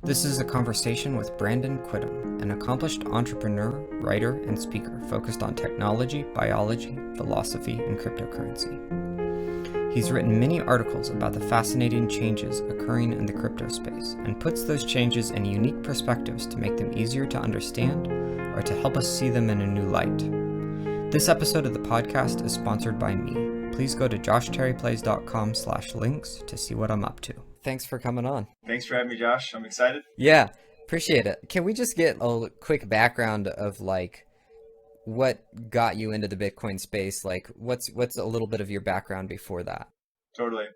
This is a conversation with Brandon Quittem, an accomplished entrepreneur, writer, and speaker focused on technology, biology, philosophy, and cryptocurrency. He's written many articles about the fascinating changes occurring in the crypto space and puts those changes in unique perspectives to make them easier to understand or to help us see them in a new light. This episode of the podcast is sponsored by me. Please go to joshterryplays.com/links to see what I'm up to. Thanks for coming on. Thanks for having me, Josh. I'm excited. Yeah, appreciate it. Can we just get a quick background of like what got you into the Bitcoin space? Like what's a little bit of your background before that? Totally.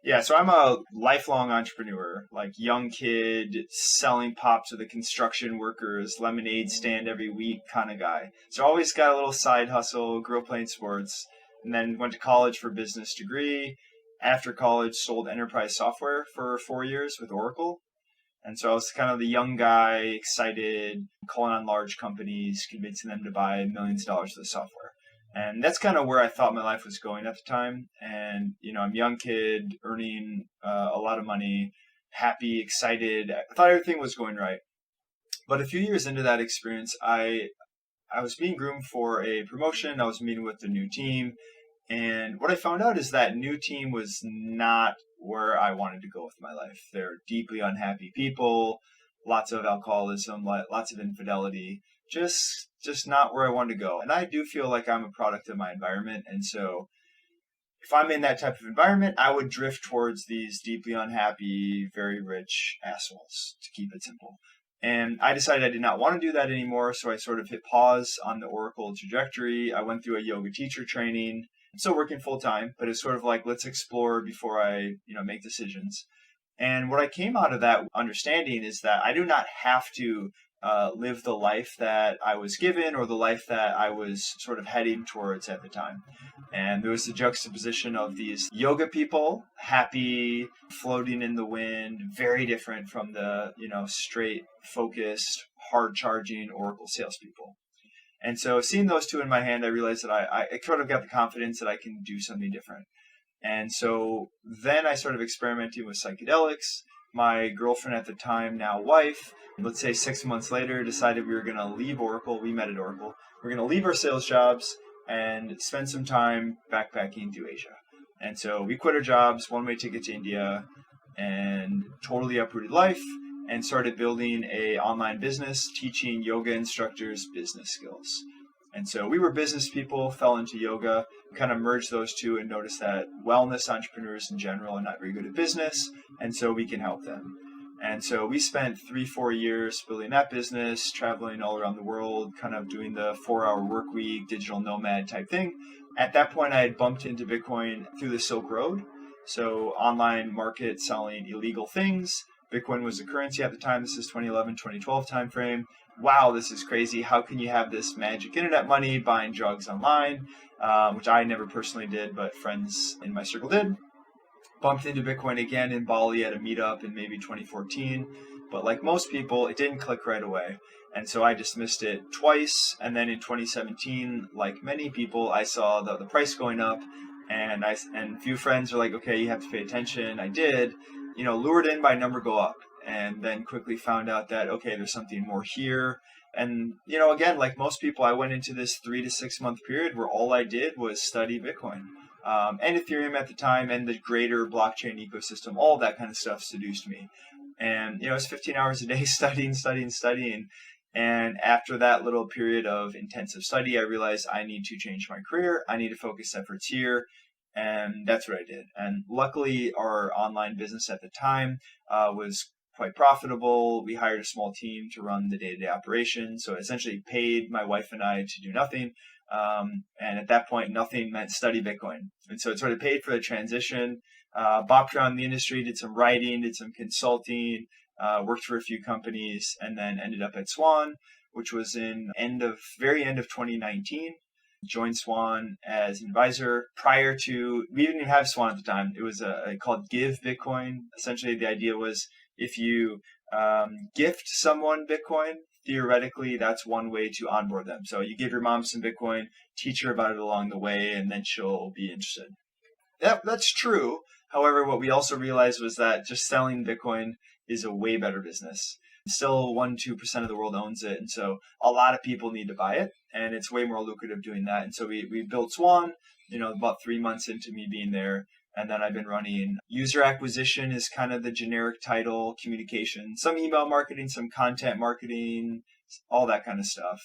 Yeah, so I'm a lifelong entrepreneur, like young kid selling pop to the construction workers, lemonade stand every week kind of guy. So always got a little side hustle, grew up playing sports, and then went to college for a business degree. After college, sold enterprise software for 4 years with Oracle. And so I was kind of the young guy, excited, calling on large companies, convincing them to buy millions of dollars of the software. And that's kind of where I thought my life was going at the time. And, I'm a young kid, earning a lot of money, happy, excited. I thought everything was going right. But a few years into that experience, I was being groomed for a promotion. I was meeting with the new team. And what I found out is that new team was not where I wanted to go with my life. They're deeply unhappy people, lots of alcoholism, lots of infidelity, just not where I wanted to go. And I do feel like I'm a product of my environment. And so if I'm in that type of environment, I would drift towards these deeply unhappy, very rich assholes, to keep it simple. And I decided I did not want to do that anymore. So I sort of hit pause on the Oracle trajectory. I went through a yoga teacher training. I'm still working full time, but it's sort of like, let's explore before I, make decisions. And what I came out of that understanding is that I do not have to live the life that I was given or the life that I was sort of heading towards at the time. And there was the juxtaposition of these yoga people, happy, floating in the wind, very different from the, straight, focused, hard charging Oracle salespeople. And so seeing those two in my hand, I realized that I sort of got the confidence that I can do something different. And so then I started experimenting with psychedelics. My girlfriend at the time, now wife, let's say 6 months later, decided we were going to leave Oracle. We met at Oracle. We're going to leave our sales jobs and spend some time backpacking through Asia. And so we quit our jobs, one-way ticket to India, and totally uprooted life. And started building a online business teaching yoga instructors business skills. And so we were business people, fell into yoga, kind of merged those two and noticed that wellness entrepreneurs in general are not very good at business, and so we can help them. And so we spent 3-4 years building that business, traveling all around the world, kind of doing the 4-hour work week, digital nomad type thing. At that point, I had bumped into Bitcoin through the Silk Road. So online market selling illegal things. Bitcoin was the currency at the time. This is 2011, 2012 timeframe. Wow, this is crazy. How can you have this magic internet money buying drugs online, which I never personally did, but friends in my circle did. Bumped into Bitcoin again in Bali at a meetup in maybe 2014. But like most people, it didn't click right away. And so I dismissed it twice. And then in 2017, like many people, I saw the price going up. And a few friends were like, okay, you have to pay attention. I did. Lured in by number go up, and then quickly found out that, okay, there's something more here. And, again, like most people, I went into this 3 to 6 month period where all I did was study Bitcoin and Ethereum at the time and the greater blockchain ecosystem. All that kind of stuff seduced me. And, it was 15 hours a day studying. And after that little period of intensive study, I realized I need to change my career. I need to focus efforts here. And that's what I did. And luckily, our online business at the time was quite profitable. We hired a small team to run the day-to-day operations. So essentially paid my wife and I to do nothing. And at that point, nothing meant study Bitcoin. And so it sort of paid for the transition, bopped around the industry, did some writing, did some consulting, worked for a few companies, and then ended up at Swan, which was in very end of 2019. Joined Swan as an advisor. Prior to, we didn't even have Swan at the time. It was called Give Bitcoin. Essentially, the idea was if you gift someone Bitcoin, theoretically, that's one way to onboard them. So you give your mom some Bitcoin, teach her about it along the way, and then she'll be interested. That's true. However, what we also realized was that just selling Bitcoin is a way better business. Still 1-2% of the world owns it. And so a lot of people need to buy it, and it's way more lucrative doing that. And so we built Swan, about 3 months into me being there. And then I've been running user acquisition is kind of the generic title, communication, some email marketing, some content marketing, all that kind of stuff.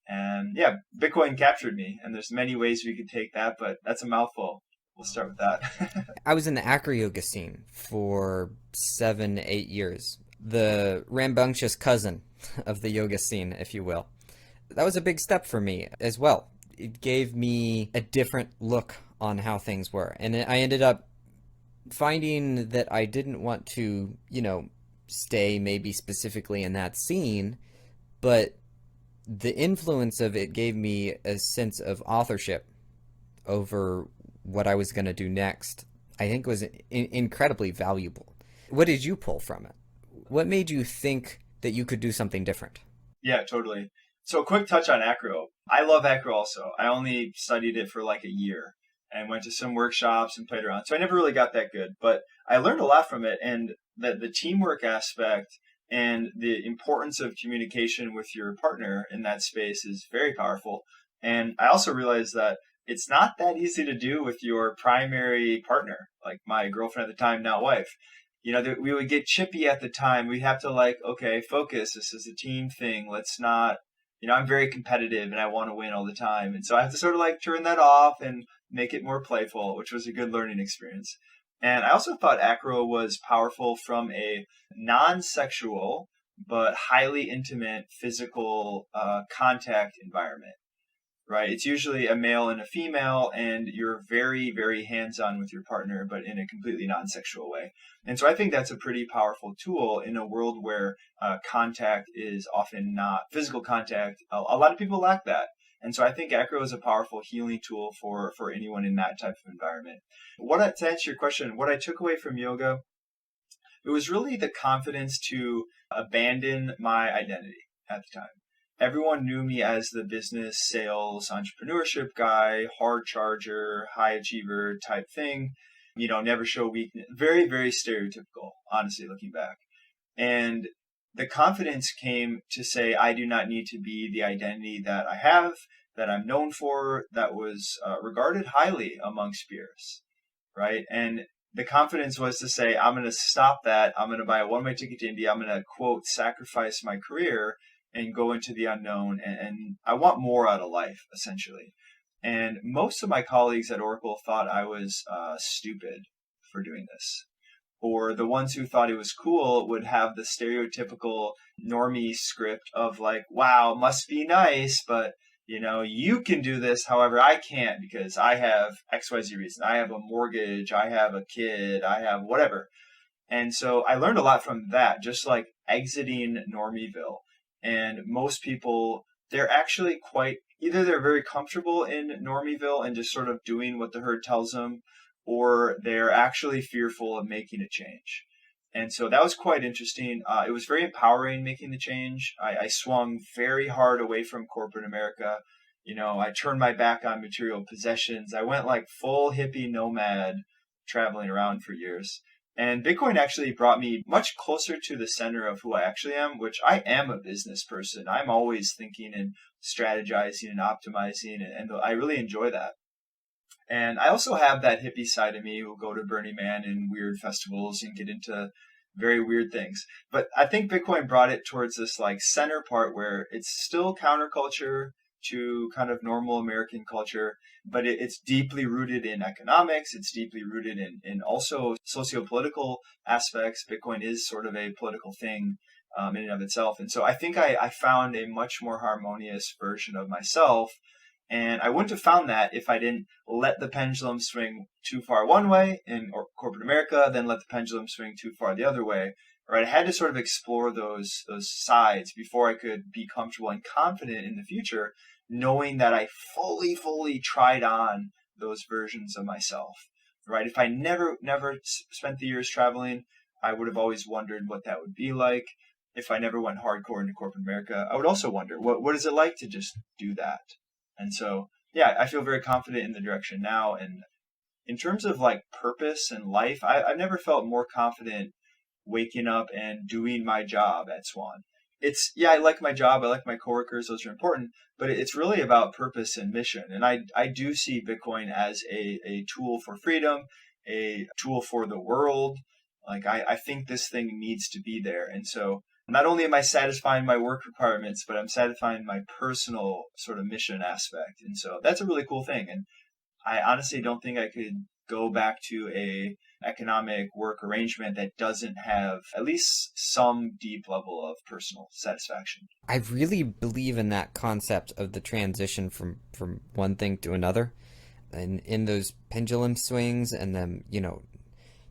And yeah, Bitcoin captured me, and there's many ways we could take that, but that's a mouthful. We'll start with that. I was in the acro yoga scene for 7, 8 years, the rambunctious cousin of the yoga scene, if you will. That was a big step for me as well. It gave me a different look on how things were. And I ended up finding that I didn't want to, stay maybe specifically in that scene, but the influence of it gave me a sense of authorship over what I was going to do next. I think was incredibly valuable. What did you pull from it? What made you think that you could do something different? Yeah, totally. So quick touch on acro. I love acro also. I only studied it for like a year and went to some workshops and played around. So I never really got that good, but I learned a lot from it, and that the teamwork aspect and the importance of communication with your partner in that space is very powerful. And I also realized that it's not that easy to do with your primary partner, like my girlfriend at the time, now wife. We would get chippy at the time. We'd have to okay, focus. This is a team thing. Let's not, I'm very competitive and I want to win all the time. And so I have to sort of turn that off and make it more playful, which was a good learning experience. And I also thought acro was powerful from a non-sexual but highly intimate physical contact environment, right? It's usually a male and a female, and you're very, very hands-on with your partner, but in a completely non-sexual way. And so I think that's a pretty powerful tool in a world where contact is often not physical contact. A lot of people lack that. And so I think acro is a powerful healing tool for anyone in that type of environment. To answer your question, what I took away from yoga, it was really the confidence to abandon my identity at the time. Everyone knew me as the business, sales, entrepreneurship guy, hard charger, high achiever type thing, never show weakness. Very, very stereotypical, honestly, looking back. And the confidence came to say, I do not need to be the identity that I have, that I'm known for, that was regarded highly amongst peers, right? And the confidence was to say, I'm going to stop that. I'm going to buy a one-way ticket to India. I'm going to, quote, sacrifice my career and go into the unknown. And I want more out of life, essentially. And most of my colleagues at Oracle thought I was stupid for doing this. Or the ones who thought it was cool would have the stereotypical normie script of wow, must be nice, but you can do this. However, I can't because I have XYZ reason. I have a mortgage, I have a kid, I have whatever. And so I learned a lot from that, just exiting Normieville. And most people, they're actually either they're very comfortable in Normieville and just sort of doing what the herd tells them, or they're actually fearful of making a change. And so that was quite interesting. It was very empowering making the change. I swung very hard away from corporate America. I turned my back on material possessions. I went full hippie nomad, traveling around for years. And Bitcoin actually brought me much closer to the center of who I actually am, which I am a business person. I'm always thinking and strategizing and optimizing, and I really enjoy that. And I also have that hippie side of me who will go to Burning Man and weird festivals and get into very weird things. But I think Bitcoin brought it towards this center part where it's still counterculture to kind of normal American culture, but it's deeply rooted in economics. It's deeply rooted in also socio-political aspects. Bitcoin is sort of a political thing in and of itself. And so I think I found a much more harmonious version of myself. And I wouldn't have found that if I didn't let the pendulum swing too far one way in corporate America, then let the pendulum swing too far the other way. Right? I had to sort of explore those sides before I could be comfortable and confident in the future, knowing that I fully tried on those versions of myself. Right? If I never spent the years traveling, I would have always wondered what that would be like. If I never went hardcore into corporate America, I would also wonder what is it like to just do that. And so, yeah, I feel very confident in the direction now. And in terms of purpose and life, I've never felt more confident waking up and doing my job at Swan. It's, yeah, I like my job, I like my coworkers, those are important, but it's really about purpose and mission. And I do see Bitcoin as a tool for freedom, a tool for the world. Like, I think this thing needs to be there. And so not only am I satisfying my work requirements, but I'm satisfying my personal sort of mission aspect. And so that's a really cool thing. And I honestly don't think I could go back to a economic work arrangement that doesn't have at least some deep level of personal satisfaction. I really believe in that concept of the transition from one thing to another, and in those pendulum swings, and them,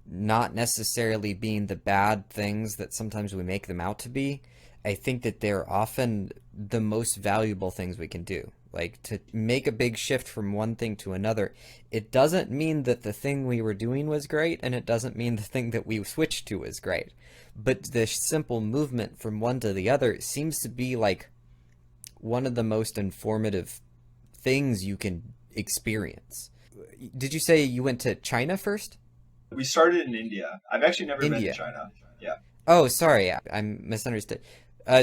not necessarily being the bad things that sometimes we make them out to be. I think that they're often the most valuable things we can do. Like, to make a big shift from one thing to another, it doesn't mean that the thing we were doing was great, and it doesn't mean the thing that we switched to is great. But the simple movement from one to the other seems to be like one of the most informative things you can experience. Did you say you went to China first? We started in India. I've actually never been India. to China. Yeah. Oh, sorry, I misunderstood.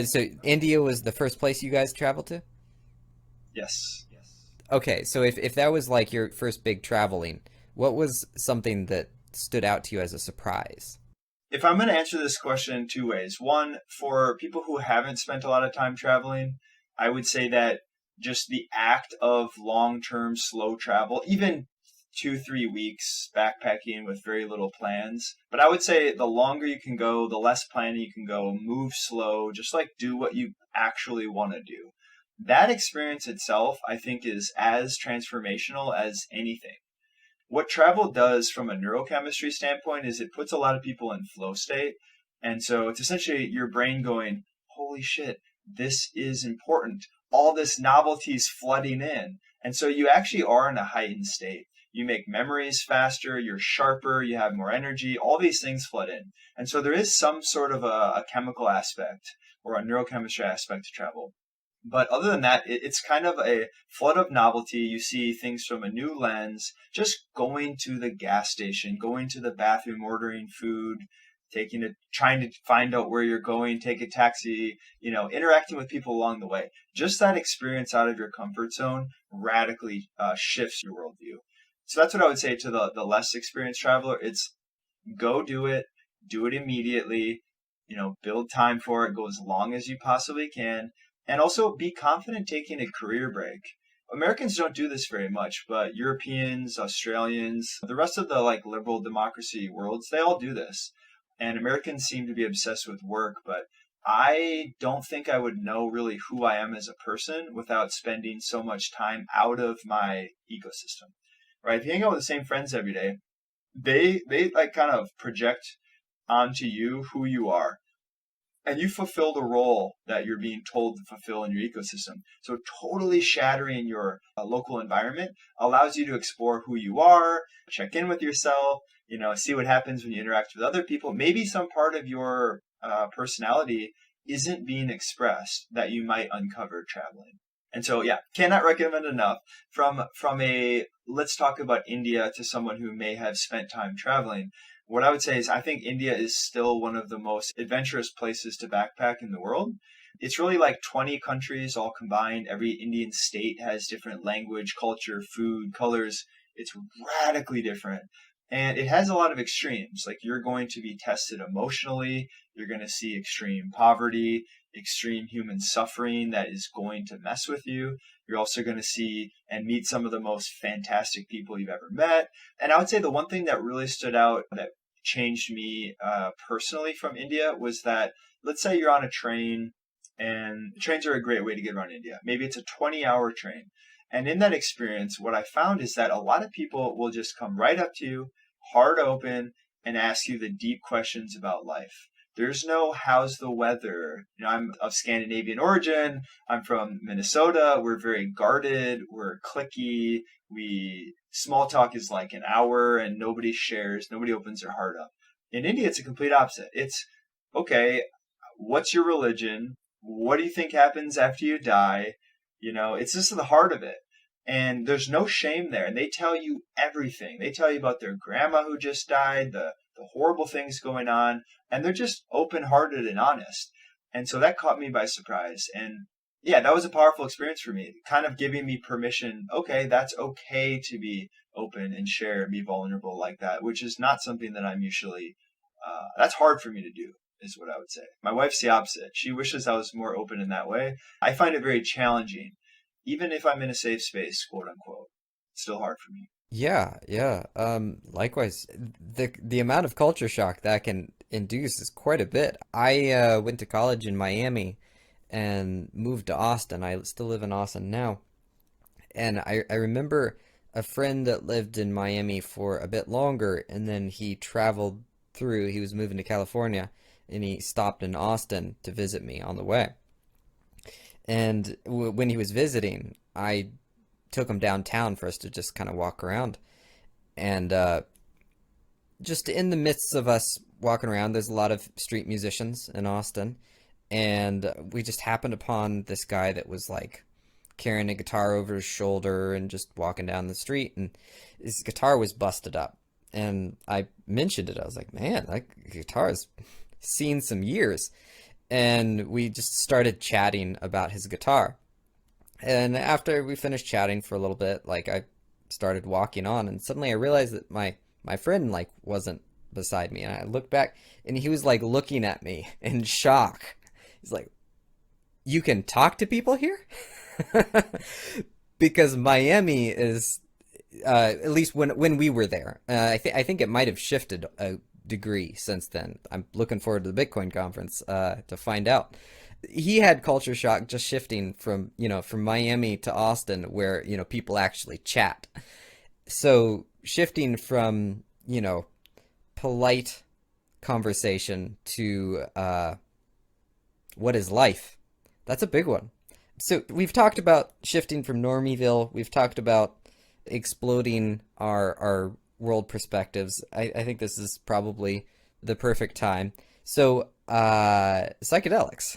So India was the first place you guys traveled to? Yes. Okay, so if that was like your first big traveling, what was something that stood out to you as a surprise? If I'm going to answer this question in two ways. One, for people who haven't spent a lot of time traveling, I would say that just the act of long-term slow travel, even 2-3 weeks backpacking with very little plans. But I would say the longer you can go, the less planning you can go, move slow, just like do what you actually want to do. That experience itself, I think, is as transformational as anything. What travel does from a neurochemistry standpoint is it puts a lot of people in flow state. And so it's essentially your brain going, holy shit, this is important. All this novelty is flooding in. And so you actually are in a heightened state. You make memories faster, you're sharper, you have more energy, all these things flood in. And so there is some sort of a chemical aspect or a neurochemistry aspect to travel. But other than that, it's kind of a flood of novelty. You see things from a new lens, just going to the gas station, going to the bathroom, ordering food, trying to find out where you're going, take a taxi, interacting with people along the way. Just that experience out of your comfort zone radically shifts your worldview. So that's what I would say to the less experienced traveler. It's go do it immediately, build time for it, go as long as you possibly can. And also be confident taking a career break. Americans don't do this very much, but Europeans, Australians, the rest of the liberal democracy worlds, they all do this. And Americans seem to be obsessed with work, but I don't think I would know really who I am as a person without spending so much time out of my ecosystem. Right? If you hang out with the same friends every day, they kind of project onto you who you are. And you fulfill the role that you're being told to fulfill in your ecosystem. So totally shattering your local environment allows you to explore who you are, check in with yourself, see what happens when you interact with other people. Maybe some part of your personality isn't being expressed that you might uncover traveling. And so, yeah, cannot recommend enough. From let's talk about India to someone who may have spent time traveling. What I would say is I think India is still one of the most adventurous places to backpack in the world. It's really like 20 countries all combined. Every Indian state has different language, culture, food, colors. It's radically different. And it has a lot of extremes. Like, you're going to be tested emotionally. You're going to see extreme poverty, extreme human suffering that is going to mess with you. You're also going to see and meet some of the most fantastic people you've ever met. And I would say the one thing that really stood out that changed me personally from India was that, let's say you're on a train, and trains are a great way to get around India. Maybe it's a 20-hour train. And in that experience, what I found is that a lot of people will just come right up to you, heart open, and ask you the deep questions about life. There's no, how's the weather? I'm of Scandinavian origin. I'm from Minnesota. We're very guarded. We're cliquey. Small talk is like an hour and nobody shares. Nobody opens their heart up. In India, it's a complete opposite. It's, okay, what's your religion? What do you think happens after you die? It's just the heart of it. And there's no shame there. And they tell you everything. They tell you about their grandma who just died, the the horrible things going on, and they're just open-hearted and honest. And so that caught me by surprise. And yeah, that was a powerful experience for me, kind of giving me permission. Okay, that's okay to be open and share and be vulnerable like that, which is not something that I'm usually, that's hard for me to do, is what I would say. My wife's the opposite. She wishes I was more open in that way. I find it very challenging, even if I'm in a safe space, quote unquote. It's still hard for me. Yeah, yeah. Likewise, the amount of culture shock that can induce is quite a bit. I went to college in Miami and moved to Austin. I still live in Austin now. And I remember a friend that lived in Miami for a bit longer, and then he traveled through. He was moving to California, and he stopped in Austin to visit me on the way. And when he was visiting, I took him downtown for us to just kind of walk around. And just in the midst of us walking around, there's a lot of street musicians in Austin. And we just happened upon this guy that was like carrying a guitar over his shoulder and just walking down the street. And his guitar was busted up. And I mentioned it. I was like, man, that guitar's seen some years. And we just started chatting about his guitar. And after we finished chatting for a little bit, like I started walking on, and suddenly I realized that my friend like wasn't beside me, and I looked back, and he was like looking at me in shock. He's like, "You can talk to people here?" Because Miami is, at least when we were there, I think it might have shifted a degree since then. I'm looking forward to the Bitcoin conference to find out. He had culture shock just shifting from, from Miami to Austin, where, people actually chat. So shifting from, polite conversation to what is life? That's a big one. So we've talked about shifting from Normieville. We've talked about exploding our world perspectives. I think this is probably the perfect time. So psychedelics.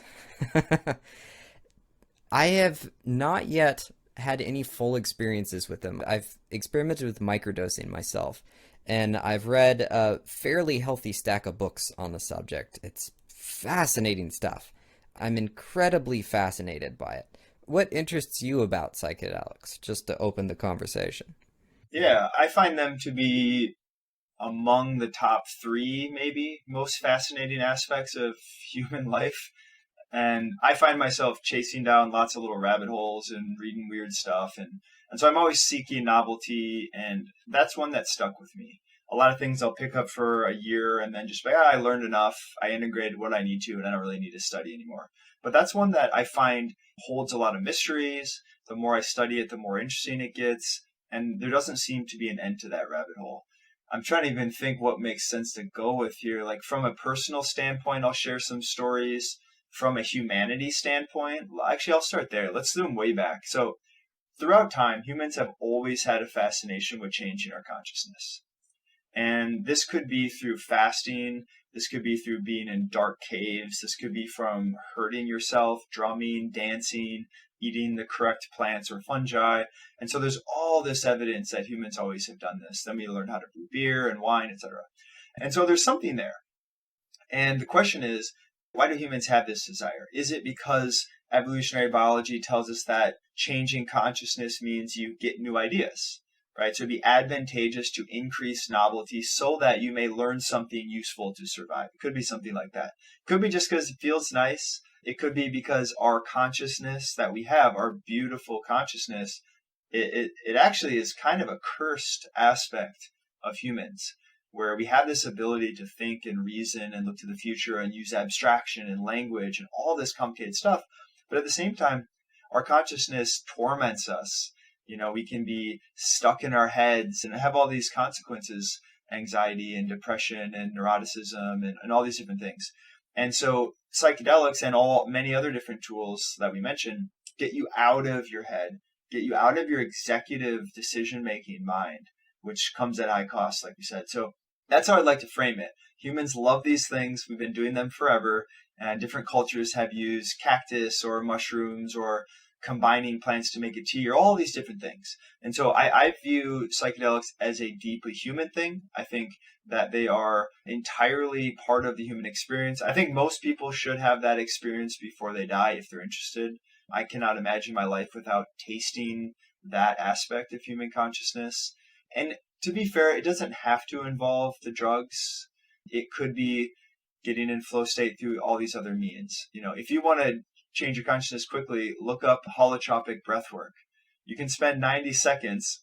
I have not yet had any full experiences with them. I've experimented with microdosing myself, and I've read a fairly healthy stack of books on the subject. It's fascinating stuff. I'm incredibly fascinated by it. What interests you about psychedelics, just to open the conversation? Yeah, I find them to be among the top three, maybe, most fascinating aspects of human life. And I find myself chasing down lots of little rabbit holes and reading weird stuff. And so I'm always seeking novelty. And that's one that stuck with me. A lot of things I'll pick up for a year and then just be, I learned enough. I integrated what I need to, and I don't really need to study anymore. But that's one that I find holds a lot of mysteries. The more I study it, the more interesting it gets. And there doesn't seem to be an end to that rabbit hole. I'm trying to even think what makes sense to go with here. Like from a personal standpoint, I'll share some stories. From a humanity standpoint, actually, I'll start there. Let's zoom way back. So throughout time, humans have always had a fascination with changing our consciousness. And this could be through fasting. This could be through being in dark caves. This could be from hurting yourself, drumming, dancing, eating the correct plants or fungi. And so there's all this evidence that humans always have done this. Then we learned how to brew beer and wine, etc. And so there's something there. And the question is, why do humans have this desire? Is it because evolutionary biology tells us that changing consciousness means you get new ideas, right? So it'd be advantageous to increase novelty so that you may learn something useful to survive. It could be something like that. It could be just because it feels nice. It could be because our consciousness that we have, our beautiful consciousness, it actually is kind of a cursed aspect of humans, where we have this ability to think and reason and look to the future and use abstraction and language and all this complicated stuff. But at the same time, our consciousness torments us. We can be stuck in our heads and have all these consequences, anxiety and depression and neuroticism and all these different things. And so psychedelics and many other different tools that we mentioned get you out of your head, get you out of your executive decision-making mind, which comes at high cost, like we said. So that's how I'd like to frame it. Humans love these things. We've been doing them forever, and different cultures have used cactus or mushrooms or combining plants to make a tea, or all these different things. And so I view psychedelics as a deeply human thing. I think that they are entirely part of the human experience. I think most people should have that experience before they die if they're interested. I cannot imagine my life without tasting that aspect of human consciousness. And to be fair, it doesn't have to involve the drugs. It could be getting in flow state through all these other means. If you want to change your consciousness quickly, look up holotropic breath work. You can spend 90 seconds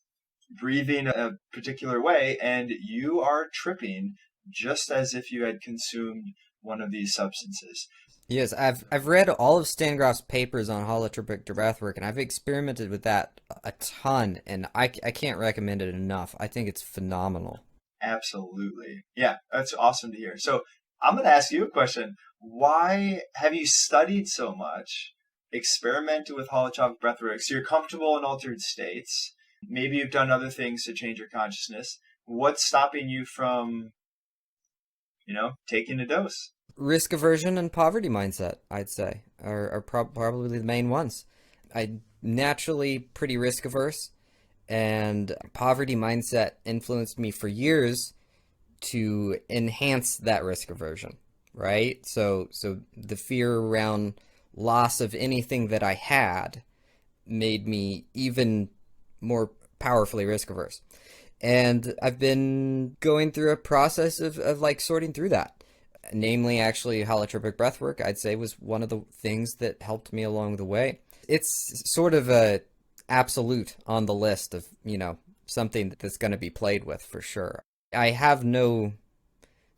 breathing a particular way, and you are tripping just as if you had consumed one of these substances. Yes, I've read all of Stan Grof's papers on holotropic breathwork, and I've experimented with that a ton, and I can't recommend it enough. I think it's phenomenal. Absolutely. Yeah, that's awesome to hear. So I'm going to ask you a question. Why have you studied so much, experimented with holotropic breathwork, so you're comfortable in altered states? Maybe you've done other things to change your consciousness. What's stopping you from, taking a dose? Risk aversion and poverty mindset, I'd say, are probably the main ones. I'm naturally pretty risk averse, and poverty mindset influenced me for years to enhance that risk aversion, right? So the fear around loss of anything that I had made me even more powerfully risk averse. And I've been going through a process of like sorting through that. Namely, actually, holotropic breathwork, I'd say, was one of the things that helped me along the way. It's sort of a absolute on the list of, something that's going to be played with for sure. I have no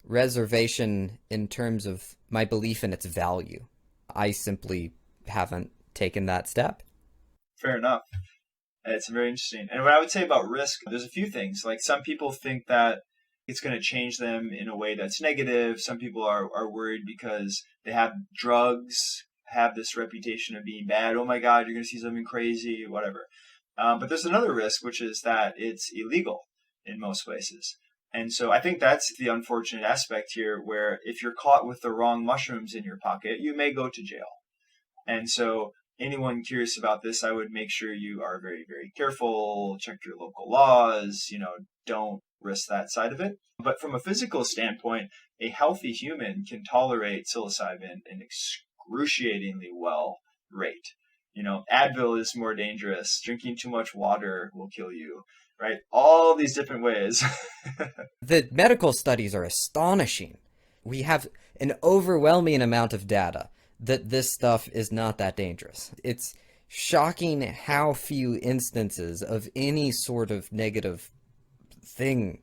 reservation in terms of my belief in its value. I simply haven't taken that step. Fair enough. It's very interesting. And what I would say about risk, there's a few things. Like, some people think that it's going to change them in a way that's negative. Some people are worried because they have drugs, have this reputation of being bad. Oh my God, you're going to see something crazy, whatever. But there's another risk, which is that it's illegal in most places. And so I think that's the unfortunate aspect here, where if you're caught with the wrong mushrooms in your pocket, you may go to jail. And so anyone curious about this, I would make sure you are very, very careful, check your local laws, don't risk that side of it. But from a physical standpoint, a healthy human can tolerate psilocybin in excruciatingly well rate. Advil is more dangerous. Drinking too much water will kill you, right? All these different ways. The medical studies are astonishing. We have an overwhelming amount of data that this stuff is not that dangerous. It's shocking how few instances of any sort of negative thing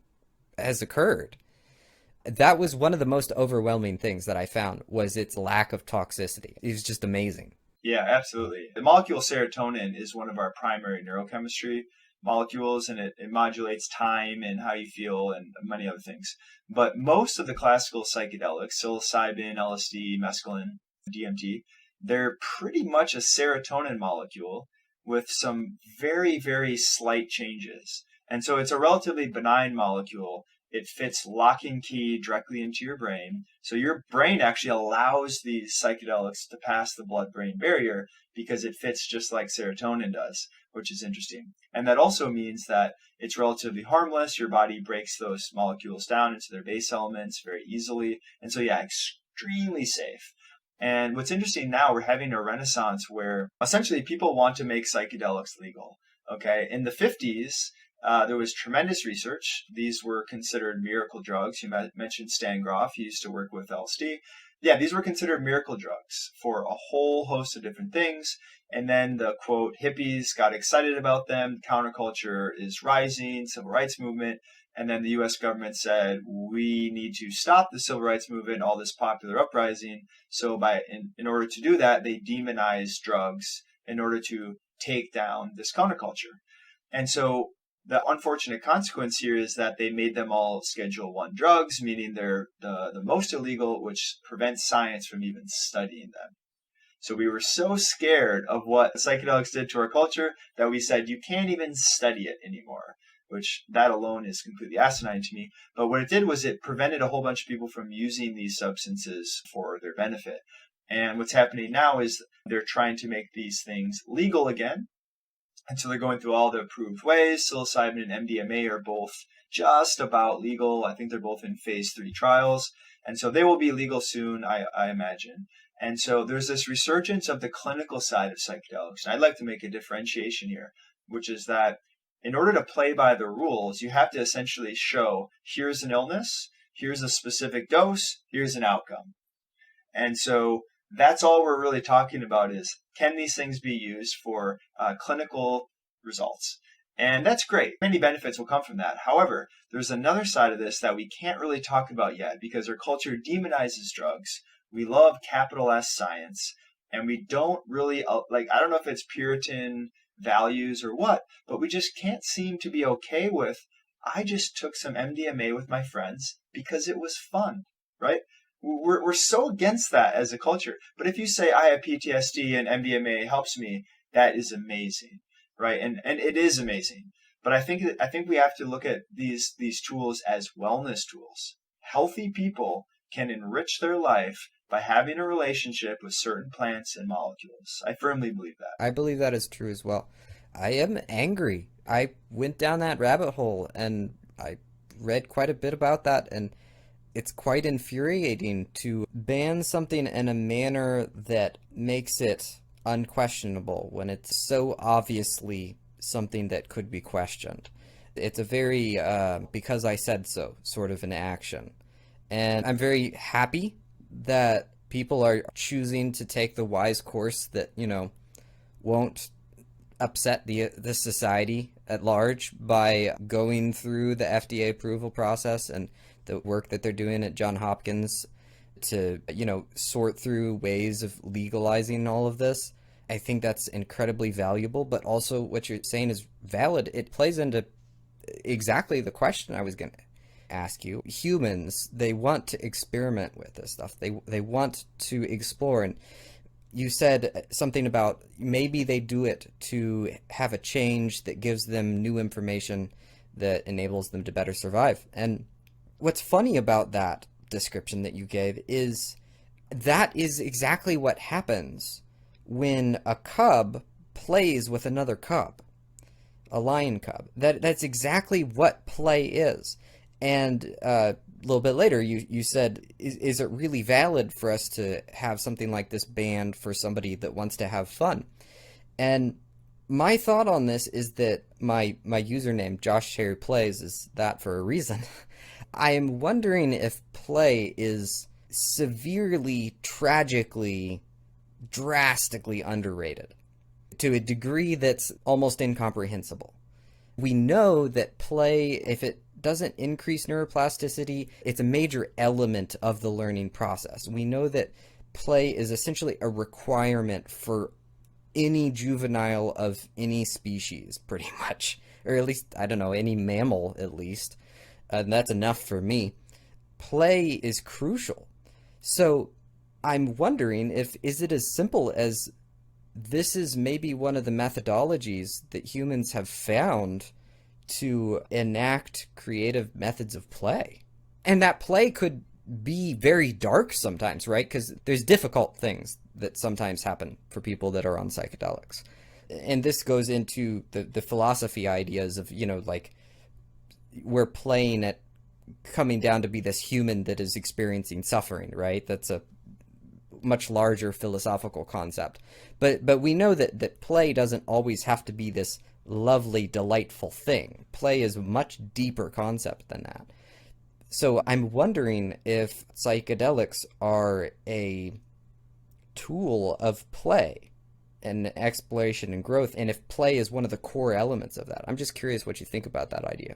has occurred. That was one of the most overwhelming things that I found, was its lack of toxicity. It was just amazing. Yeah, absolutely. The molecule serotonin is one of our primary neurochemistry molecules, and it modulates time and how you feel and many other things. But most of the classical psychedelics, psilocybin, LSD, mescaline, DMT, they're pretty much a serotonin molecule with some very, very slight changes. And so it's a relatively benign molecule. It fits lock and key directly into your brain. So your brain actually allows these psychedelics to pass the blood-brain barrier because it fits just like serotonin does, which is interesting. And that also means that it's relatively harmless. Your body breaks those molecules down into their base elements very easily. And so, yeah, extremely safe. And what's interesting now, we're having a renaissance where essentially people want to make psychedelics legal. Okay, in the 50s, there was tremendous research. These were considered miracle drugs. You mentioned Stan Grof. He used to work with LSD. Yeah, these were considered miracle drugs for a whole host of different things. And then the, quote, hippies got excited about them. Counterculture is rising, civil rights movement. And then the U.S. government said, we need to stop the civil rights movement, all this popular uprising. So in order to do that, they demonized drugs in order to take down this counterculture. And so the unfortunate consequence here is that they made them all Schedule I drugs, meaning they're the most illegal, which prevents science from even studying them. So we were so scared of what psychedelics did to our culture that we said, you can't even study it anymore, which that alone is completely asinine to me. But what it did was it prevented a whole bunch of people from using these substances for their benefit. And what's happening now is They're trying to make these things legal again. And so they're going through all the approved ways. Psilocybin and MDMA are both just about legal. I think they're both in phase 3 trials. And so they will be legal soon, I imagine. And so there's this resurgence of the clinical side of psychedelics. And I'd like to make a differentiation here, which is that in order to play by the rules, you have to essentially show, here's an illness, here's a specific dose, here's an outcome. And so that's all we're really talking about is, can these things be used for clinical results? And that's great. Many benefits will come from that. However, there's another side of this that we can't really talk about yet because our culture demonizes drugs. We love capital S science, and we don't really, I don't know if it's Puritan values or what, but we just can't seem to be okay with, I just took some MDMA with my friends because it was fun, right? We're so against that as a culture. But if you say, I have PTSD and MDMA helps me, that is amazing, right? And it is amazing. But I think we have to look at these tools as wellness tools. Healthy people can enrich their life by having a relationship with certain plants and molecules. I firmly believe that. I believe that is true as well. I am angry. I went down that rabbit hole and I read quite a bit about that, and it's quite infuriating to ban something in a manner that makes it unquestionable when it's so obviously something that could be questioned. It's a very because I said so sort of an action. And I'm very happy that people are choosing to take the wise course that, won't upset the society at large by going through the FDA approval process and the work that they're doing at Johns Hopkins to, sort through ways of legalizing all of this. I think that's incredibly valuable, but also what you're saying is valid. It plays into exactly the question I was going to ask you. Humans, they want to experiment with this stuff. They want to explore. And you said something about maybe they do it to have a change that gives them new information that enables them to better survive. And what's funny about that description that you gave is that is exactly what happens when a cub plays with another cub, a lion cub. That's exactly what play is. And a little bit later, you said, is it really valid for us to have something like this banned for somebody that wants to have fun? And my thought on this is that my username, Josh Cherry Plays, is that for a reason. I am wondering if play is severely, tragically, drastically underrated to a degree that's almost incomprehensible. We know that play, if it doesn't increase neuroplasticity, it's a major element of the learning process. We know that play is essentially a requirement for any juvenile of any species, pretty much. Or at least, I don't know, any mammal, at least. And that's enough for me. Play is crucial. So I'm wondering is it as simple as this is maybe one of the methodologies that humans have found to enact creative methods of play. And that play could be very dark sometimes, right? Because there's difficult things that sometimes happen for people that are on psychedelics. And this goes into the philosophy ideas of, we're playing at coming down to be this human that is experiencing suffering, right? That's a much larger philosophical concept. But we know that play doesn't always have to be this lovely, delightful thing. Play is a much deeper concept than that. So I'm wondering if psychedelics are a tool of play and exploration and growth, and if play is one of the core elements of that. I'm just curious what you think about that idea.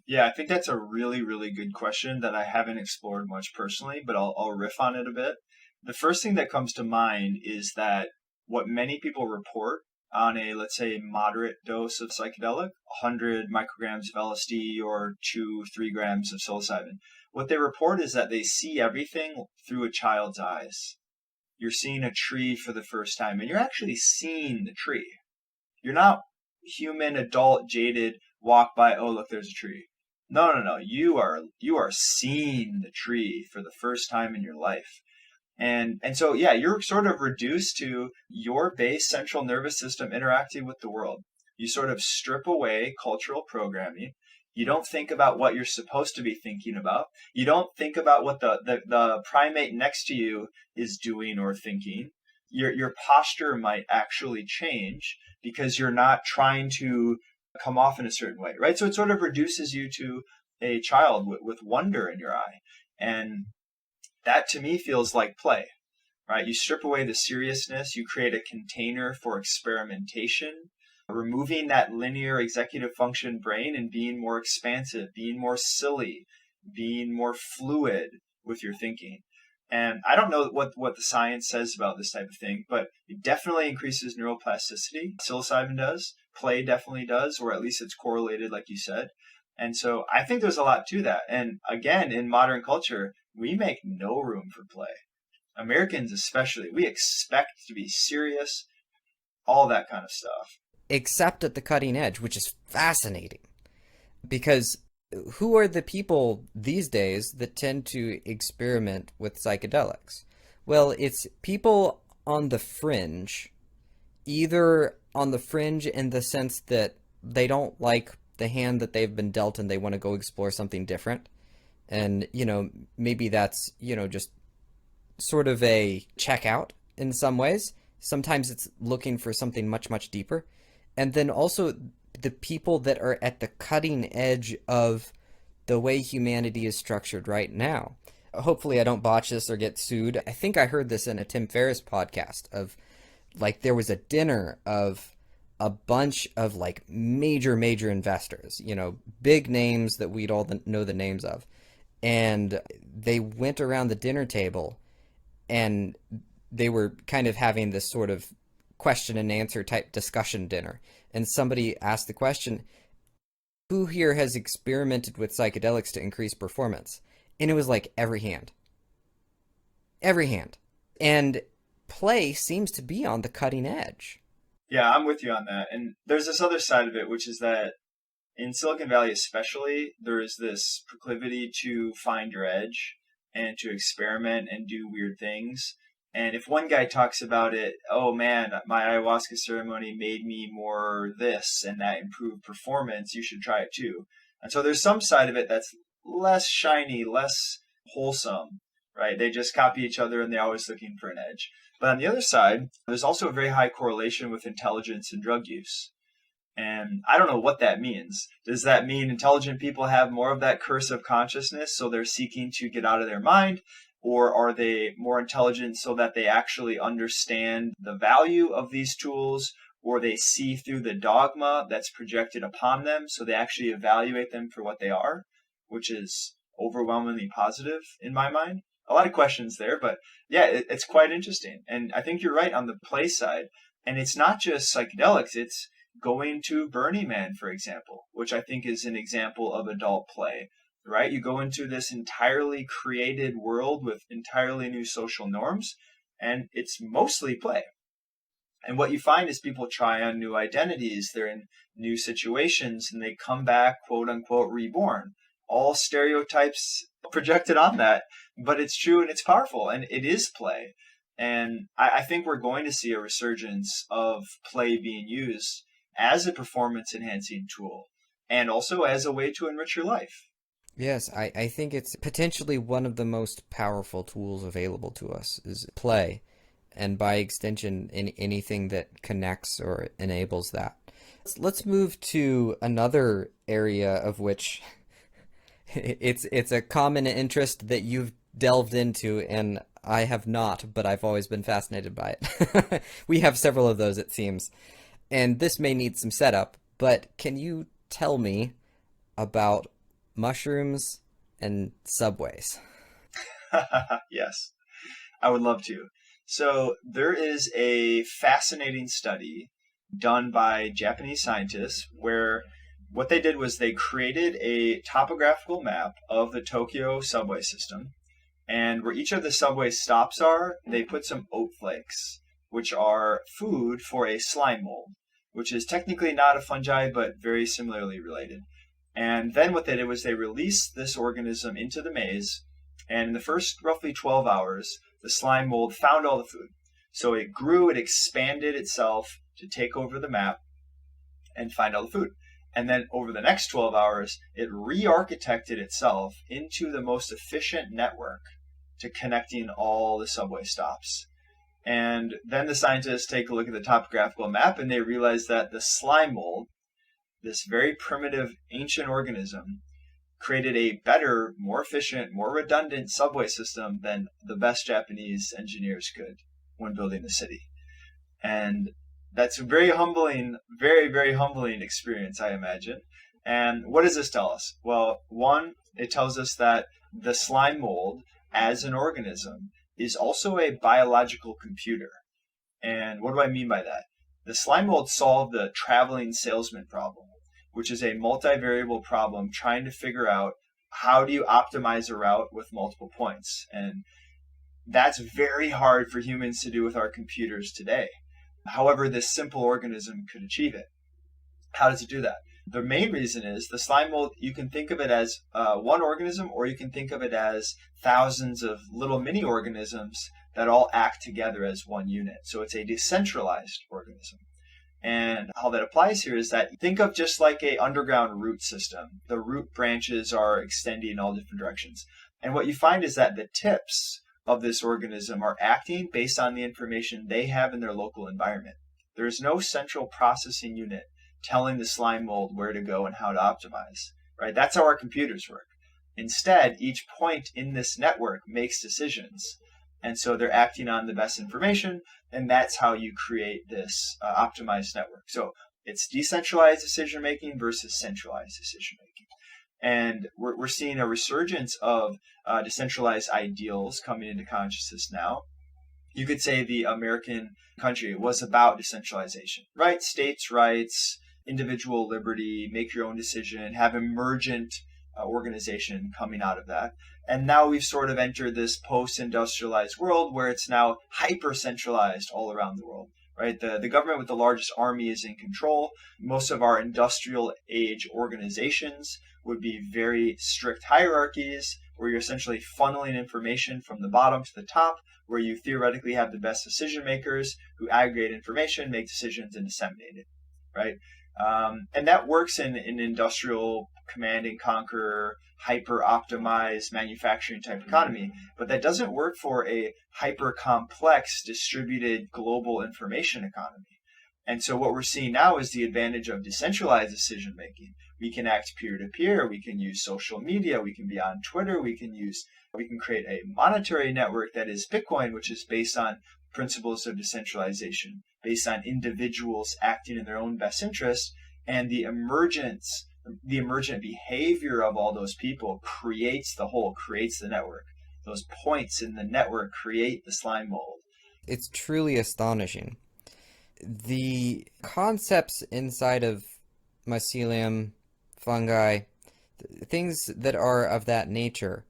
Yeah, I think that's a really, really good question that I haven't explored much personally, but I'll riff on it a bit. The first thing that comes to mind is that what many people report on a, let's say, moderate dose of psychedelic, 100 micrograms of LSD or 2-3 grams of psilocybin, what they report is that they see everything through a child's eyes. You're seeing a tree for the first time, and you're actually seeing the tree. You're not human, adult, jaded, walk by, oh, look, there's a tree. No. You are seeing the tree for the first time in your life. And so, yeah, you're sort of reduced to your base central nervous system interacting with the world. You sort of strip away cultural programming. You don't think about what you're supposed to be thinking about. You don't think about what the primate next to you is doing or thinking. Your posture might actually change because you're not trying to come off in a certain way, right? So it sort of reduces you to a child with wonder in your eye. And that to me feels like play, right? You strip away the seriousness, you create a container for experimentation, removing that linear executive function brain and being more expansive, being more silly, being more fluid with your thinking. And I don't know what the science says about this type of thing, but it definitely increases neuroplasticity. Psilocybin does, play definitely does, or at least it's correlated, like you said. And so I think there's a lot to that. And again, in modern culture, we make no room for play. Americans especially, we expect to be serious, all that kind of stuff. Except at the cutting edge, which is fascinating. Because who are the people these days that tend to experiment with psychedelics? Well, it's people on the fringe, either on the fringe in the sense that they don't like the hand that they've been dealt and they want to go explore something different. And, maybe that's, just sort of a checkout in some ways. Sometimes it's looking for something much, much deeper. And then also the people that are at the cutting edge of the way humanity is structured right now. Hopefully I don't botch this or get sued. I think I heard this in a Tim Ferriss podcast of there was a dinner of a bunch of major investors, big names that we'd all know the names of. And they went around the dinner table and they were kind of having this sort of question and answer type discussion dinner. And somebody asked the question, who here has experimented with psychedelics to increase performance? And it was every hand. Every hand. And play seems to be on the cutting edge. Yeah, I'm with you on that. And there's this other side of it, which is that in Silicon Valley especially, there is this proclivity to find your edge and to experiment and do weird things. And if one guy talks about it, oh man, my ayahuasca ceremony made me more this and that improved performance, you should try it too. And so there's some side of it that's less shiny, less wholesome, right? They just copy each other and they're always looking for an edge. But on the other side, there's also a very high correlation with intelligence and drug use. And I don't know what that means. Does that mean intelligent people have more of that curse of consciousness, so they're seeking to get out of their mind? Or are they more intelligent so that they actually understand the value of these tools, or they see through the dogma that's projected upon them, so they actually evaluate them for what they are, which is overwhelmingly positive in my mind? A lot of questions there, but yeah, it's quite interesting. And I think you're right on the play side. And it's not just psychedelics, it's going to Burning Man, for example, which I think is an example of adult play, right? You go into this entirely created world with entirely new social norms, and it's mostly play. And what you find is people try on new identities, they're in new situations, and they come back, quote unquote, reborn. All stereotypes projected on that, but it's true and it's powerful, and it is play. And I think we're going to see a resurgence of play being used as a performance enhancing tool and also as a way to enrich your life. Yes, I think it's potentially one of the most powerful tools available to us is play, and by extension, anything that connects or enables that. Let's move to another area of which it's a common interest that you've delved into, and I have not, but I've always been fascinated by it. We have several of those, it seems. And this may need some setup, but can you tell me about mushrooms and subways? Yes, I would love to. So there is a fascinating study done by Japanese scientists where what they did was they created a topographical map of the Tokyo subway system. And where each of the subway stops are, they put some oat flakes, which are food for a slime mold, which is technically not a fungi, but very similarly related. And then what they did was they released this organism into the maze. And in the first roughly 12 hours, the slime mold found all the food. So it grew, it expanded itself to take over the map and find all the food. And then over the next 12 hours, it re-architected itself into the most efficient network to connecting all the subway stops. And then the scientists take a look at the topographical map and they realize that the slime mold, this very primitive ancient organism, created a better, more efficient, more redundant subway system than the best Japanese engineers could when building the city. And that's a very humbling, very, very humbling experience, I imagine. And what does this tell us? Well, one, it tells us that the slime mold as an organism is also a biological computer. And what do I mean by that? The slime mold solved the traveling salesman problem, which is a multivariable problem trying to figure out how do you optimize a route with multiple points. And that's very hard for humans to do with our computers today. However, this simple organism could achieve it. How does it do that? The main reason is the slime mold, you can think of it as one organism, or you can think of it as thousands of little mini organisms that all act together as one unit. So it's a decentralized organism. And how that applies here is that think of just like an underground root system. The root branches are extending in all different directions. And what you find is that the tips of this organism are acting based on the information they have in their local environment. There is no central processing unit telling the slime mold where to go and how to optimize, right? That's how our computers work. Instead, each point in this network makes decisions. And so they're acting on the best information, and that's how you create this optimized network. So it's decentralized decision-making versus centralized decision-making. And we're seeing a resurgence of decentralized ideals coming into consciousness now. You could say the American country was about decentralization, right? States' rights, individual liberty, make your own decision, have emergent organization coming out of that. And now we've sort of entered this post-industrialized world where it's now hyper-centralized all around the world, right? The government with the largest army is in control. Most of our industrial age organizations would be very strict hierarchies where you're essentially funneling information from the bottom to the top, where you theoretically have the best decision makers who aggregate information, make decisions, and disseminate it, right? And that works in industrial command and conquer, hyper optimized manufacturing type economy, but that doesn't work for a hyper complex distributed global information economy. And so what we're seeing now is the advantage of decentralized decision making. We can act peer to peer, we can use social media, we can be on Twitter, we can create a monetary network that is Bitcoin, which is based on principles of decentralization, based on individuals acting in their own best interest, and the emergent behavior of all those people creates the whole, creates the network. Those points in the network create the slime mold. It's truly astonishing. The concepts inside of mycelium, fungi, things that are of that nature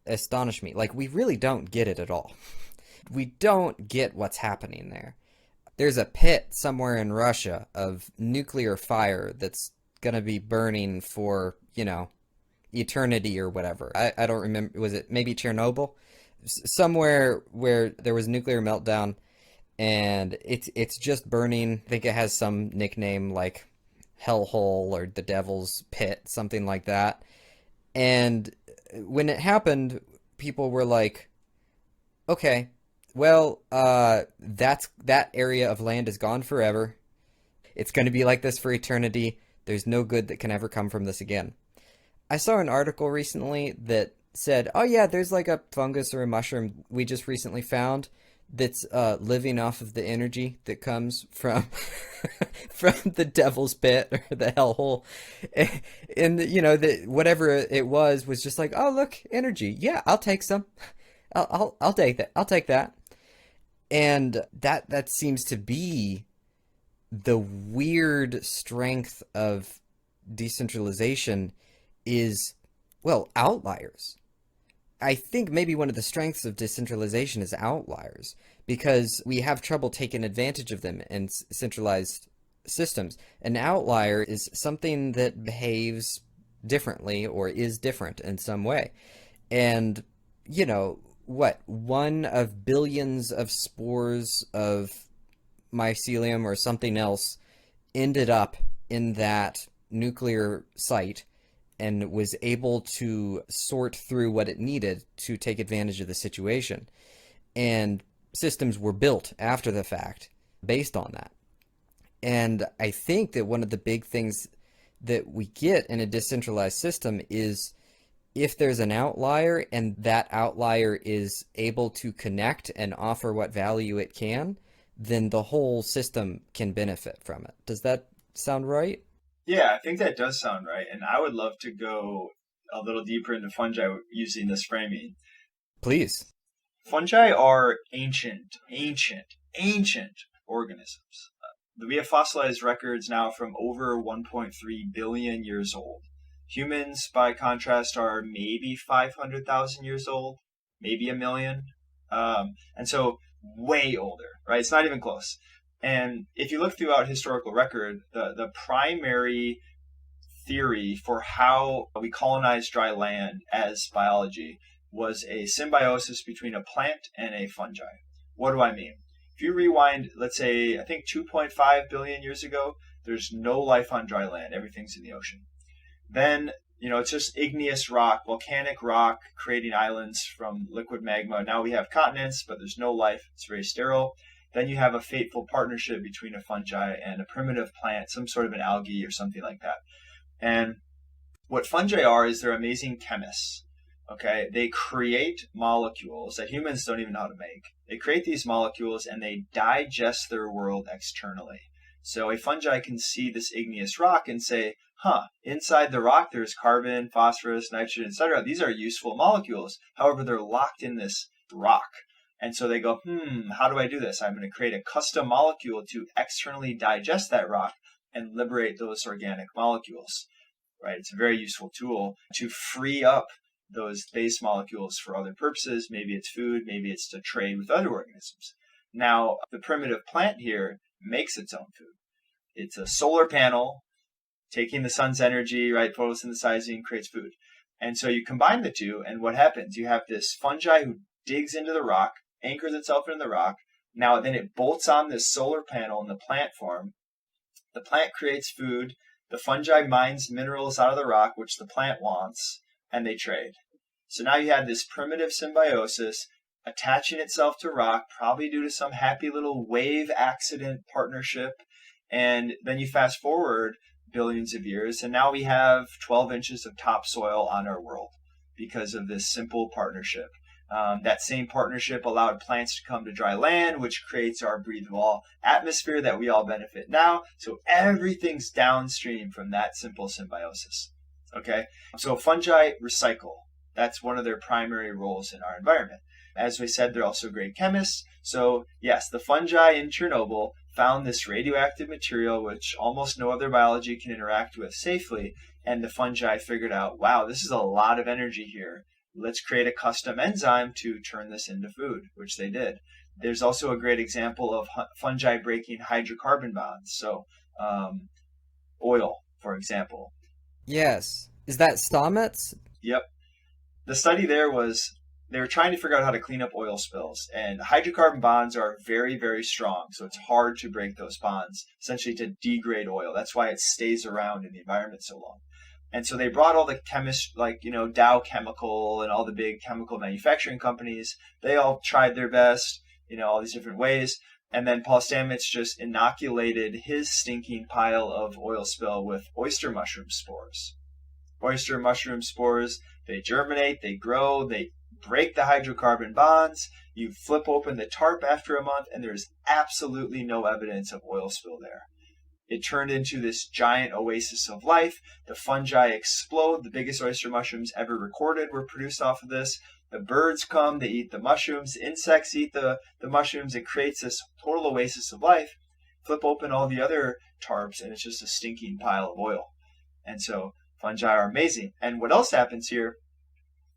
astonish me. Like, we really don't get it at all. We don't get what's happening there. There's a pit somewhere in Russia of nuclear fire that's gonna be burning for, eternity or whatever. I don't remember. Was it maybe Chernobyl? Somewhere where there was a nuclear meltdown and it's just burning. I think it has some nickname like Hellhole or the Devil's Pit, something like that. And when it happened, people were like, okay, well, that area of land is gone forever. It's going to be like this for eternity. There's no good that can ever come from this again. I saw an article recently that said, oh yeah, there's like a fungus or a mushroom we just recently found that's living off of the energy that comes from from the Devil's Pit or the hellhole, and whatever it was just like, oh look, energy, yeah, I'll take some, I'll take that, and that seems to be the weird strength of decentralization is, well, outliers. I think maybe one of the strengths of decentralization is outliers, because we have trouble taking advantage of them in centralized systems. An outlier is something that behaves differently or is different in some way. And, what, one of billions of spores of mycelium or something else ended up in that nuclear site and was able to sort through what it needed to take advantage of the situation. And systems were built after the fact based on that. And I think that one of the big things that we get in a decentralized system is if there's an outlier and that outlier is able to connect and offer what value it can, then the whole system can benefit from it. Does that sound right? Yeah, I think that does sound right. And I would love to go a little deeper into fungi using this framing. Please. Fungi are ancient organisms. We have fossilized records now from over 1.3 billion years old. Humans, by contrast, are maybe 500,000 years old, maybe a million. And so way older, right? It's not even close. And if you look throughout historical record, the primary theory for how we colonized dry land as biology was a symbiosis between a plant and a fungi. What do I mean? If you rewind, let's say, I think 2.5 billion years ago, there's no life on dry land. Everything's in the ocean. Then, it's just igneous rock, volcanic rock, creating islands from liquid magma. Now we have continents, but there's no life. It's very sterile. Then you have a fateful partnership between a fungi and a primitive plant, some sort of an algae or something like that. And what fungi are is they're amazing chemists. Okay, they create molecules that humans don't even know how to make. They create these molecules and they digest their world externally. So a fungi can see this igneous rock and say, inside the rock there's carbon, phosphorus, nitrogen, etc. These are useful molecules. However, they're locked in this rock. And so they go, how do I do this? I'm going to create a custom molecule to externally digest that rock and liberate those organic molecules. Right? It's a very useful tool to free up those base molecules for other purposes. Maybe it's food, maybe it's to trade with other organisms. Now, the primitive plant here makes its own food. It's a solar panel taking the sun's energy, right? Photosynthesizing, creates food. And so you combine the two, and what happens? You have this fungi who digs into the rock, anchors itself into the rock. Now, then it bolts on this solar panel in the plant form. The plant creates food. The fungi mines minerals out of the rock, which the plant wants, and they trade. So now you have this primitive symbiosis attaching itself to rock, probably due to some happy little wave accident partnership. And then you fast forward billions of years, and now we have 12 inches of topsoil on our world because of this simple partnership. That same partnership allowed plants to come to dry land, which creates our breathable atmosphere that we all benefit now. So everything's downstream from that simple symbiosis. Okay, so fungi recycle. That's one of their primary roles in our environment. As we said, they're also great chemists. So yes, the fungi in Chernobyl found this radioactive material which almost no other biology can interact with safely. And the fungi figured out, wow, this is a lot of energy here. Let's create a custom enzyme to turn this into food, which they did. There's also a great example of fungi breaking hydrocarbon bonds. So oil, for example. Yes. Is that stomachs? Yep. The study there was they were trying to figure out how to clean up oil spills. And hydrocarbon bonds are very, very strong. So it's hard to break those bonds, essentially to degrade oil. That's why it stays around in the environment so long. And so they brought all the chemists, like, Dow Chemical and all the big chemical manufacturing companies. They all tried their best, all these different ways. And then Paul Stamets just inoculated his stinking pile of oil spill with oyster mushroom spores. Oyster mushroom spores, they germinate, they grow, they break the hydrocarbon bonds. You flip open the tarp after a month, and there's absolutely no evidence of oil spill there. It turned into this giant oasis of life. The fungi explode. The biggest oyster mushrooms ever recorded were produced off of this. The birds come, they eat the mushrooms. The insects eat the mushrooms. It creates this total oasis of life. Flip open all the other tarps, and it's just a stinking pile of oil. And so fungi are amazing. And what else happens here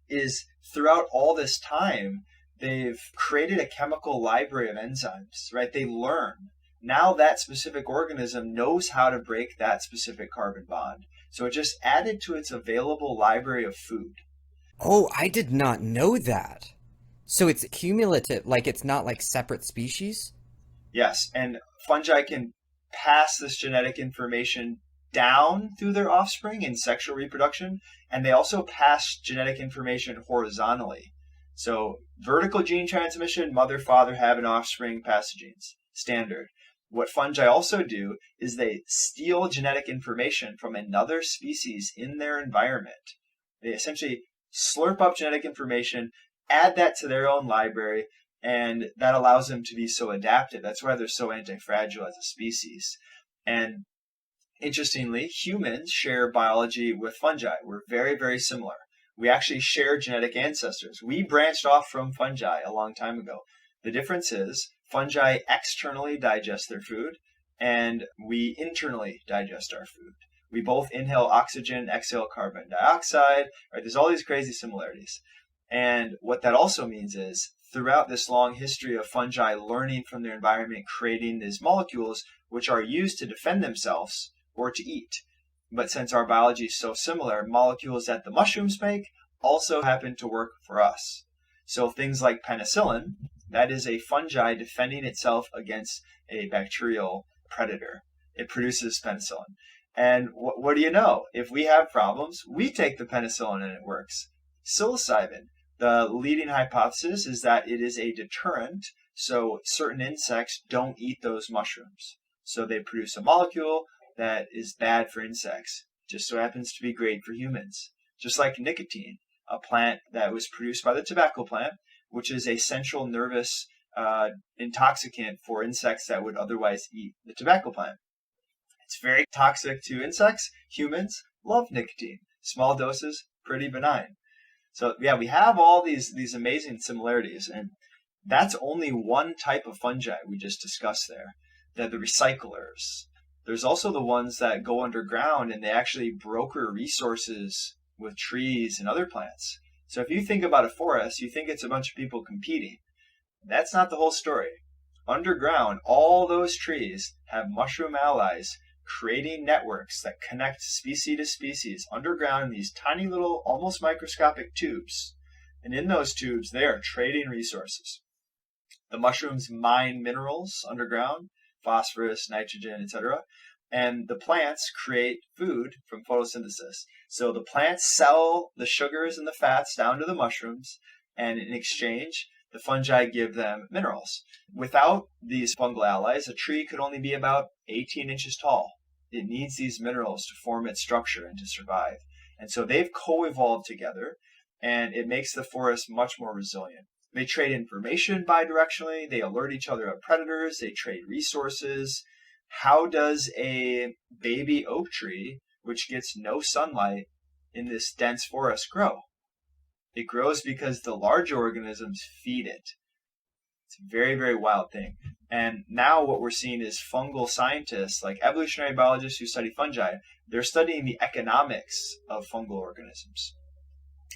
is throughout all this time, they've created a chemical library of enzymes, right? They learn. Now that specific organism knows how to break that specific carbon bond. So it just added to its available library of food. Oh, I did not know that. So it's cumulative, like it's not like separate species? Yes, and fungi can pass this genetic information down through their offspring in sexual reproduction, and they also pass genetic information horizontally. So, vertical gene transmission, mother, father have an offspring, pass the genes. Standard. What fungi also do is they steal genetic information from another species in their environment. They essentially slurp up genetic information, add that to their own library, and that allows them to be so adaptive. That's why they're so anti-fragile as a species. And interestingly, humans share biology with fungi. We're very, very similar. We actually share genetic ancestors. We branched off from fungi a long time ago. The difference is fungi externally digest their food, and we internally digest our food. We both inhale oxygen, exhale carbon dioxide. Right? There's all these crazy similarities. And what that also means is throughout this long history of fungi learning from their environment, creating these molecules which are used to defend themselves or to eat. But since our biology is so similar, molecules that the mushrooms make also happen to work for us. So things like penicillin, that is a fungi defending itself against a bacterial predator. It produces penicillin. And what do you know? If we have problems, we take the penicillin and it works. Psilocybin, the leading hypothesis is that it is a deterrent, so certain insects don't eat those mushrooms. So they produce a molecule that is bad for insects, just so happens to be great for humans. Just like nicotine, a plant that was produced by the tobacco plant, which is a central nervous intoxicant for insects that would otherwise eat the tobacco plant. It's very toxic to insects. Humans love nicotine. Small doses, pretty benign. So yeah, we have all these amazing similarities, and that's only one type of fungi we just discussed there. They're the recyclers. There's also the ones that go underground and they actually broker resources with trees and other plants. So if you think about a forest, you think it's a bunch of people competing. That's not the whole story. Underground, all those trees have mushroom allies creating networks that connect species to species underground in these tiny little, almost microscopic tubes. And in those tubes, they are trading resources. The mushrooms mine minerals underground, phosphorus, nitrogen, etc. And the plants create food from photosynthesis. So the plants sell the sugars and the fats down to the mushrooms, and in exchange, the fungi give them minerals. Without these fungal allies, a tree could only be about 18 inches tall. It needs these minerals to form its structure and to survive. And so they've co-evolved together, and it makes the forest much more resilient. They trade information bidirectionally. They alert each other of predators. They trade resources. How does a baby oak tree, which gets no sunlight in this dense forest, grow? It grows because the larger organisms feed it. It's a very, very wild thing. And now what we're seeing is fungal scientists, like evolutionary biologists who study fungi, they're studying the economics of fungal organisms.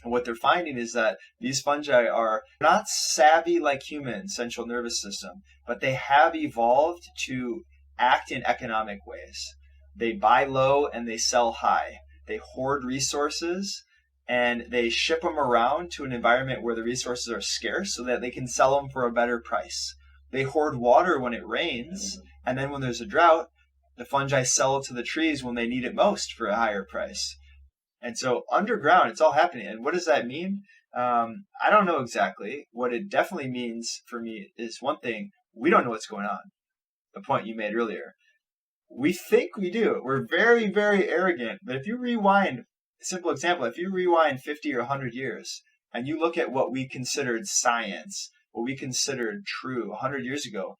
And what they're finding is that these fungi are not savvy like humans, central nervous system, but they have evolved to act in economic ways. They buy low and they sell high. They hoard resources and they ship them around to an environment where the resources are scarce so that they can sell them for a better price. They hoard water when it rains, and then when there's a drought, the fungi sell it to the trees when they need it most for a higher price. And so underground, it's all happening. And what does that mean? I don't know exactly. What it definitely means for me is one thing, we don't know what's going on. The point you made earlier. We think we do. We're very, very arrogant. But if you rewind, a simple example, if you rewind 50 or 100 years and you look at what we considered science, what we considered true 100 years ago,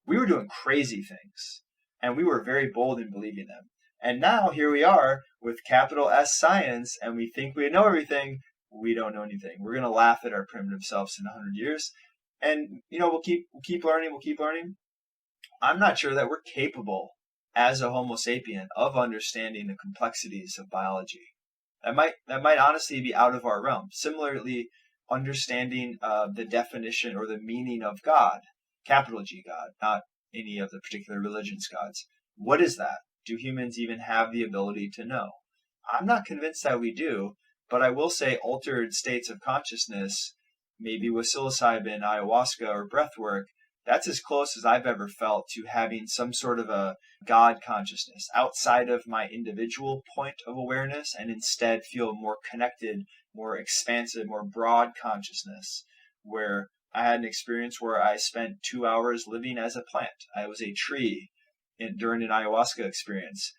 we were doing crazy things. And we were very bold in believing them. And now here we are with capital S science, and we think we know everything. We don't know anything. We're going to laugh at our primitive selves in 100 years. And, we'll keep learning. I'm not sure that we're capable as a Homo sapien of understanding the complexities of biology. That might honestly be out of our realm. Similarly, understanding the definition or the meaning of God, capital G God, not any of the particular religion's gods. What is that? Do humans even have the ability to know? I'm not convinced that we do, but I will say altered states of consciousness maybe with psilocybin, ayahuasca, or breath work, that's as close as I've ever felt to having some sort of a God consciousness outside of my individual point of awareness, and instead feel more connected, more expansive, more broad consciousness, where I had an experience where I spent 2 hours living as a plant. I was a tree during an ayahuasca experience,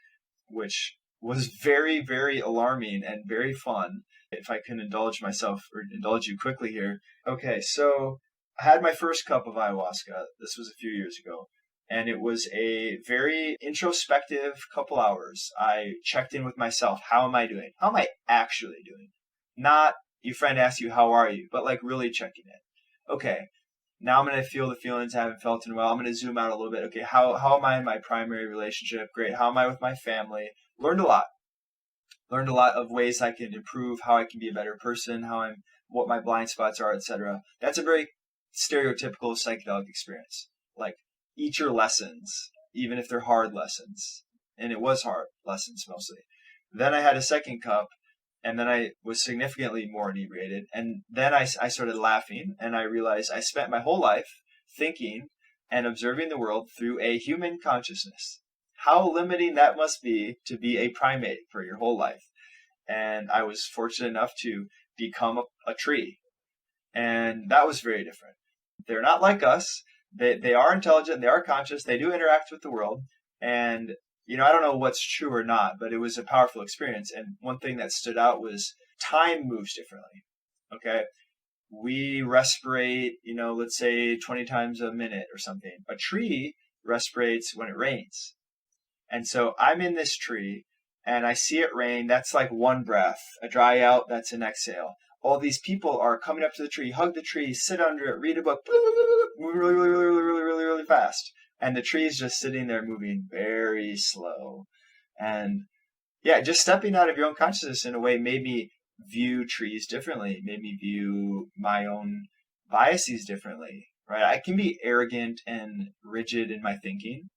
which was very, very alarming and very fun. If I can indulge myself or indulge you quickly here. Okay, so I had my first cup of ayahuasca. This was a few years ago. And it was a very introspective couple hours. I checked in with myself. How am I doing? How am I actually doing? Not your friend asks you, how are you? But like really checking in. Okay, now I'm going to feel the feelings I haven't felt in a while. I'm going to zoom out a little bit. Okay, how am I in my primary relationship? Great. How am I with my family? Learned a lot. Learned a lot of ways I can improve, how I can be a better person, what my blind spots are, etc. That's a very stereotypical psychedelic experience. Like, eat your lessons, even if they're hard lessons. And it was hard lessons mostly. Then I had a second cup, and then I was significantly more inebriated. And then I started laughing, and I realized I spent my whole life thinking and observing the world through a human consciousness. How limiting that must be to be a primate for your whole life. And I was fortunate enough to become a tree. And that was very different. They're not like us. They are intelligent. They are conscious. They do interact with the world. And, I don't know what's true or not, but it was a powerful experience. And one thing that stood out was time moves differently. Okay. We respirate, let's say 20 times a minute or something. A tree respirates when it rains. And so I'm in this tree and I see it rain. That's like one breath. A dry out, that's an exhale. All these people are coming up to the tree, hug the tree, sit under it, read a book, moving really, really, really, really, really, really fast. And the tree is just sitting there moving very slow. And yeah, just stepping out of your own consciousness in a way made me view trees differently, made me view my own biases differently, right? I can be arrogant and rigid in my thinking.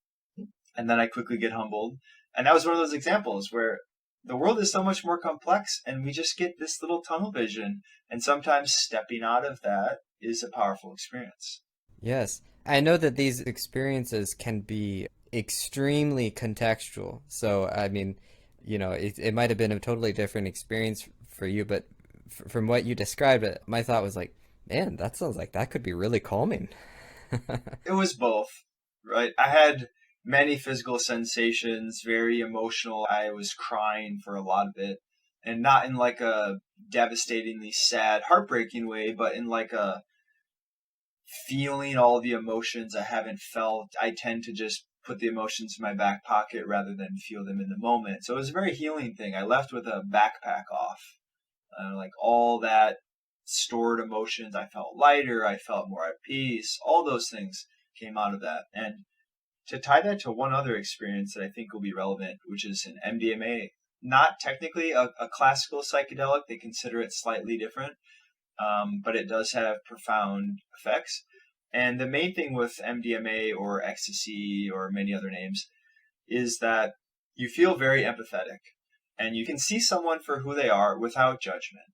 And then I quickly get humbled. And that was one of those examples where the world is so much more complex and we just get this little tunnel vision. And sometimes stepping out of that is a powerful experience. Yes. I know that these experiences can be extremely contextual. So, I mean, it might have been a totally different experience for you, but from what you described, my thought was like, man, that sounds like that could be really calming. It was both, right? I had many physical sensations, very emotional. I was crying for a lot of it, and not in like a devastatingly sad, heartbreaking way, but in like a feeling all the emotions I haven't felt. I tend to just put the emotions in my back pocket rather than feel them in the moment. So it was a very healing thing. I left with a backpack off, like all that stored emotions. I felt lighter. I felt more at peace. All those things came out of that. And to tie that to one other experience that I think will be relevant, which is an MDMA, not technically a classical psychedelic. They consider it slightly different, but it does have profound effects. And the main thing with MDMA or ecstasy or many other names is that you feel very empathetic and you can see someone for who they are without judgment.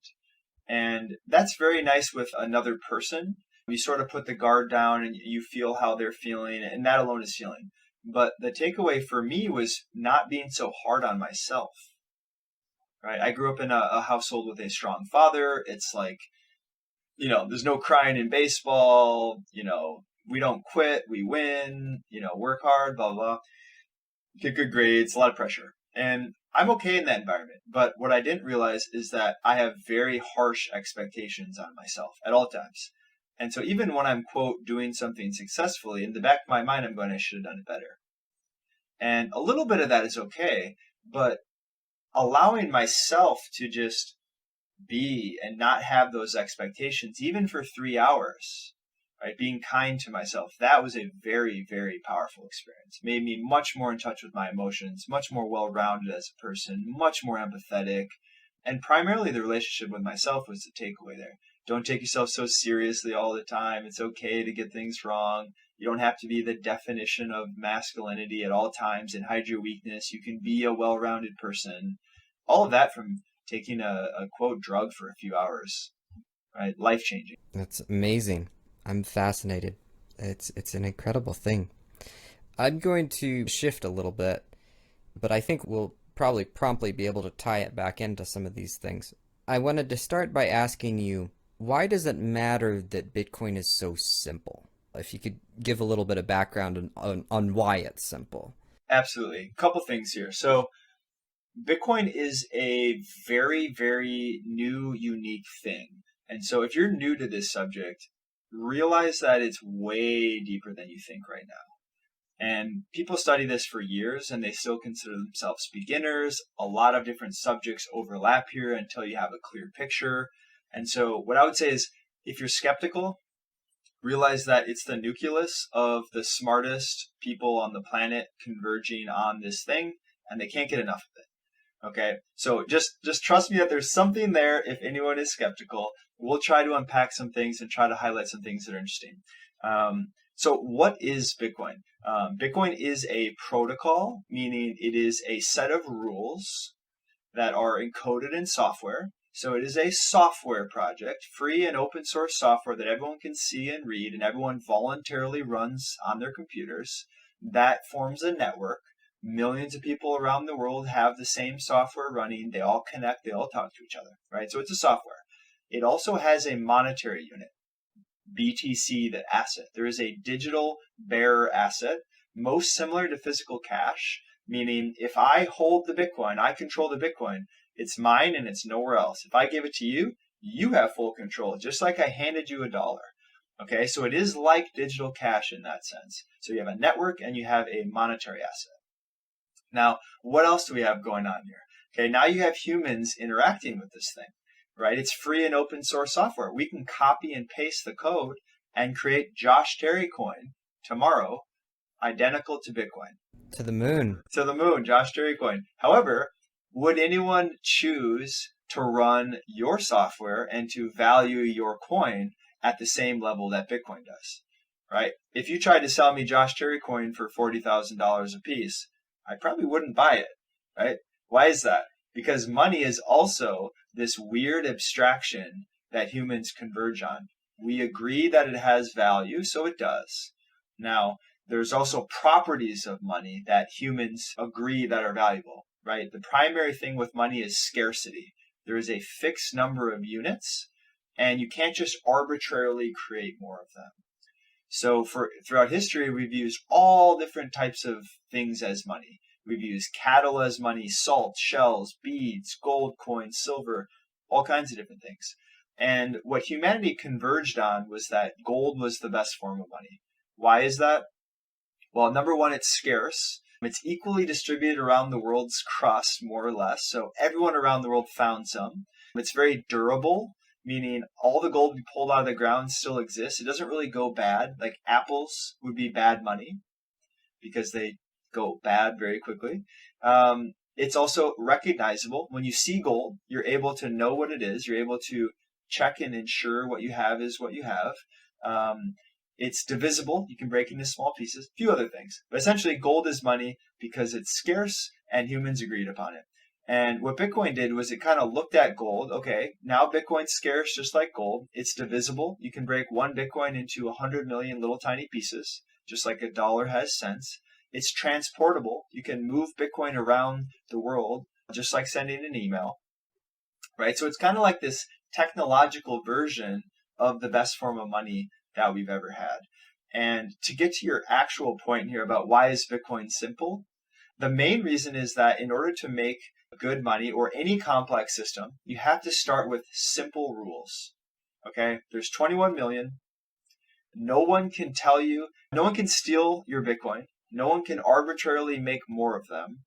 And that's very nice with another person. You sort of put the guard down and you feel how they're feeling, and that alone is healing. But the takeaway for me was not being so hard on myself, right? I grew up in a household with a strong father. It's like, there's no crying in baseball. We don't quit, we win, work hard, blah, blah, blah. Get good grades, a lot of pressure. And I'm okay in that environment. But what I didn't realize is that I have very harsh expectations on myself at all times. And so even when I'm, quote, doing something successfully, in the back of my mind, I'm going, I should have done it better. And a little bit of that is okay, but allowing myself to just be and not have those expectations, even for 3 hours, right? Being kind to myself, that was a very, very powerful experience. Made me much more in touch with my emotions, much more well-rounded as a person, much more empathetic. And primarily the relationship with myself was the takeaway there. Don't take yourself so seriously all the time. It's okay to get things wrong. You don't have to be the definition of masculinity at all times and hide your weakness. You can be a well-rounded person. All of that from taking a quote drug for a few hours, right? Life changing. That's amazing. I'm fascinated. It's an incredible thing. I'm going to shift a little bit, but I think we'll probably promptly be able to tie it back into some of these things. I wanted to start by asking you, why does it matter that Bitcoin is so simple? If you could give a little bit of background on why it's simple. Absolutely. A couple things here. So Bitcoin is a very, very new, unique thing. And so if you're new to this subject, realize that it's way deeper than you think right now. And people study this for years and they still consider themselves beginners. A lot of different subjects overlap here until you have a clear picture. And so what I would say is if you're skeptical, realize that it's the nucleus of the smartest people on the planet converging on this thing, and they can't get enough of it. Okay, so just trust me that there's something there. If anyone is skeptical, we'll try to unpack some things and try to highlight some things that are interesting. So what is Bitcoin? Bitcoin is a protocol, meaning it is a set of rules that are encoded in software. So it is a software project, free and open source software that everyone can see and read and everyone voluntarily runs on their computers. That forms a network. Millions of people around the world have the same software running. They all connect, they all talk to each other, right? So it's a software. It also has a monetary unit, BTC, the asset. There is a digital bearer asset, most similar to physical cash, meaning if I hold the Bitcoin, I control the Bitcoin, it's mine and it's nowhere else. If I give it to you, you have full control, just like I handed you $1. Okay, so it is like digital cash in that sense. So you have a network and you have a monetary asset. Now, what else do we have going on here? Okay, now you have humans interacting with this thing, right? It's free and open source software. We can copy and paste the code and create Josh Terry coin tomorrow, identical to Bitcoin. To the moon. To the moon, Josh Terry coin. However, would anyone choose to run your software and to value your coin at the same level that Bitcoin does, right? If you tried to sell me Josh Terry coin for $40,000 a piece, I probably wouldn't buy it, right? Why is that? Because money is also this weird abstraction that humans converge on. We agree that it has value, so it does. Now, there's also properties of money that humans agree that are valuable, right? The primary thing with money is scarcity. There is a fixed number of units, and you can't just arbitrarily create more of them. So throughout history, we've used all different types of things as money. We've used cattle as money, salt, shells, beads, gold coins, silver, all kinds of different things. And what humanity converged on was that gold was the best form of money. Why is that? Well, number one, it's scarce. It's equally distributed around the world's crust, more or less. So everyone around the world found some. It's very durable, meaning all the gold we pulled out of the ground still exists. It doesn't really go bad. Like apples would be bad money because they go bad very quickly. It's also recognizable. When you see gold, you're able to know what it is. You're able to check and ensure what you have is what you have. It's divisible. You can break into small pieces, a few other things. But essentially, gold is money because it's scarce and humans agreed upon it. And what Bitcoin did was it kind of looked at gold. Okay, now Bitcoin's scarce just like gold. It's divisible. You can break one Bitcoin into 100 million little tiny pieces, just like a dollar has cents. It's transportable. You can move Bitcoin around the world, just like sending an email, right? So it's kind of like this technological version of the best form of money that we've ever had. And to get to your actual point here about why is Bitcoin simple, the main reason is that in order to make good money or any complex system, you have to start with simple rules. Okay, there's 21 million. No one can tell you, no one can steal your Bitcoin. No one can arbitrarily make more of them.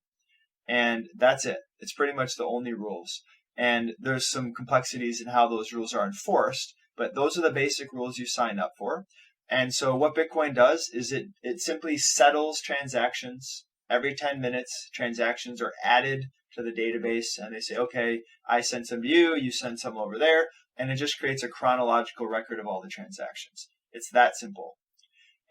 And that's it. It's pretty much the only rules. And there's some complexities in how those rules are enforced, but those are the basic rules you sign up for. And so what Bitcoin does is it simply settles transactions. Every 10 minutes, transactions are added to the database and they say, okay, I sent some to you, you send some over there, and it just creates a chronological record of all the transactions. It's that simple.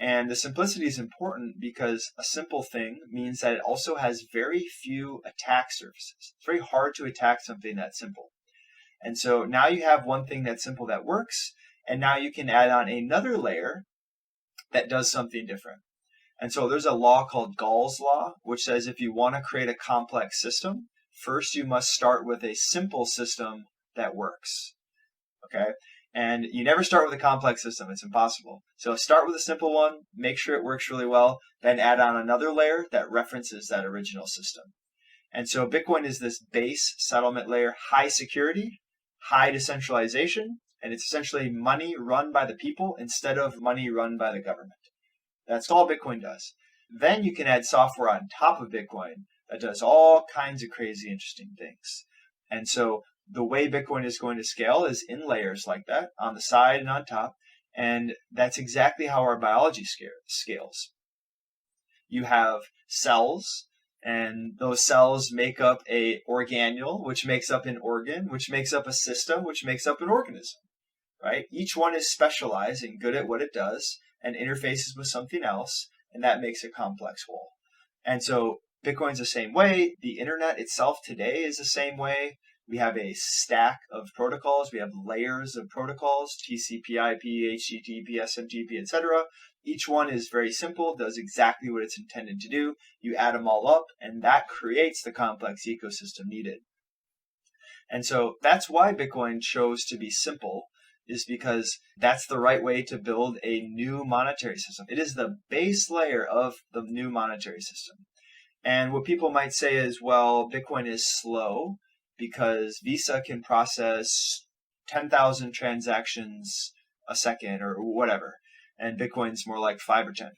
And the simplicity is important because a simple thing means that it also has very few attack surfaces. It's very hard to attack something that's simple. And so now you have one thing that's simple that works, and now you can add on another layer that does something different. And so there's a law called Gall's law, which says if you want to create a complex system, first you must start with a simple system that works. Okay? And you never start with a complex system. It's impossible. So start with a simple one, make sure it works really well, then add on another layer that references that original system. And so Bitcoin is this base settlement layer, high security, high decentralization, and it's essentially money run by the people instead of money run by the government. That's all Bitcoin does. Then you can add software on top of Bitcoin that does all kinds of crazy, interesting things. And so the way Bitcoin is going to scale is in layers like that, on the side and on top. And that's exactly how our biology scales. You have cells, and those cells make up a organelle, which makes up an organ, which makes up a system, which makes up an organism, right? Each one is specialized and good at what it does and interfaces with something else, and that makes a complex whole. And so Bitcoin's the same way. The internet itself today is the same way. We have a stack of protocols. We have layers of protocols, TCP/IP, HTTP, SMTP, etc. Each one is very simple, does exactly what it's intended to do. You add them all up, and that creates the complex ecosystem needed. And so that's why Bitcoin chose to be simple, is because that's the right way to build a new monetary system. It is the base layer of the new monetary system. And what people might say is, well, Bitcoin is slow because Visa can process 10,000 transactions a second or whatever, and Bitcoin's more like 5 or 10.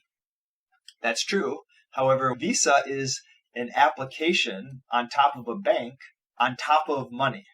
That's true. However, Visa is an application on top of a bank on top of money.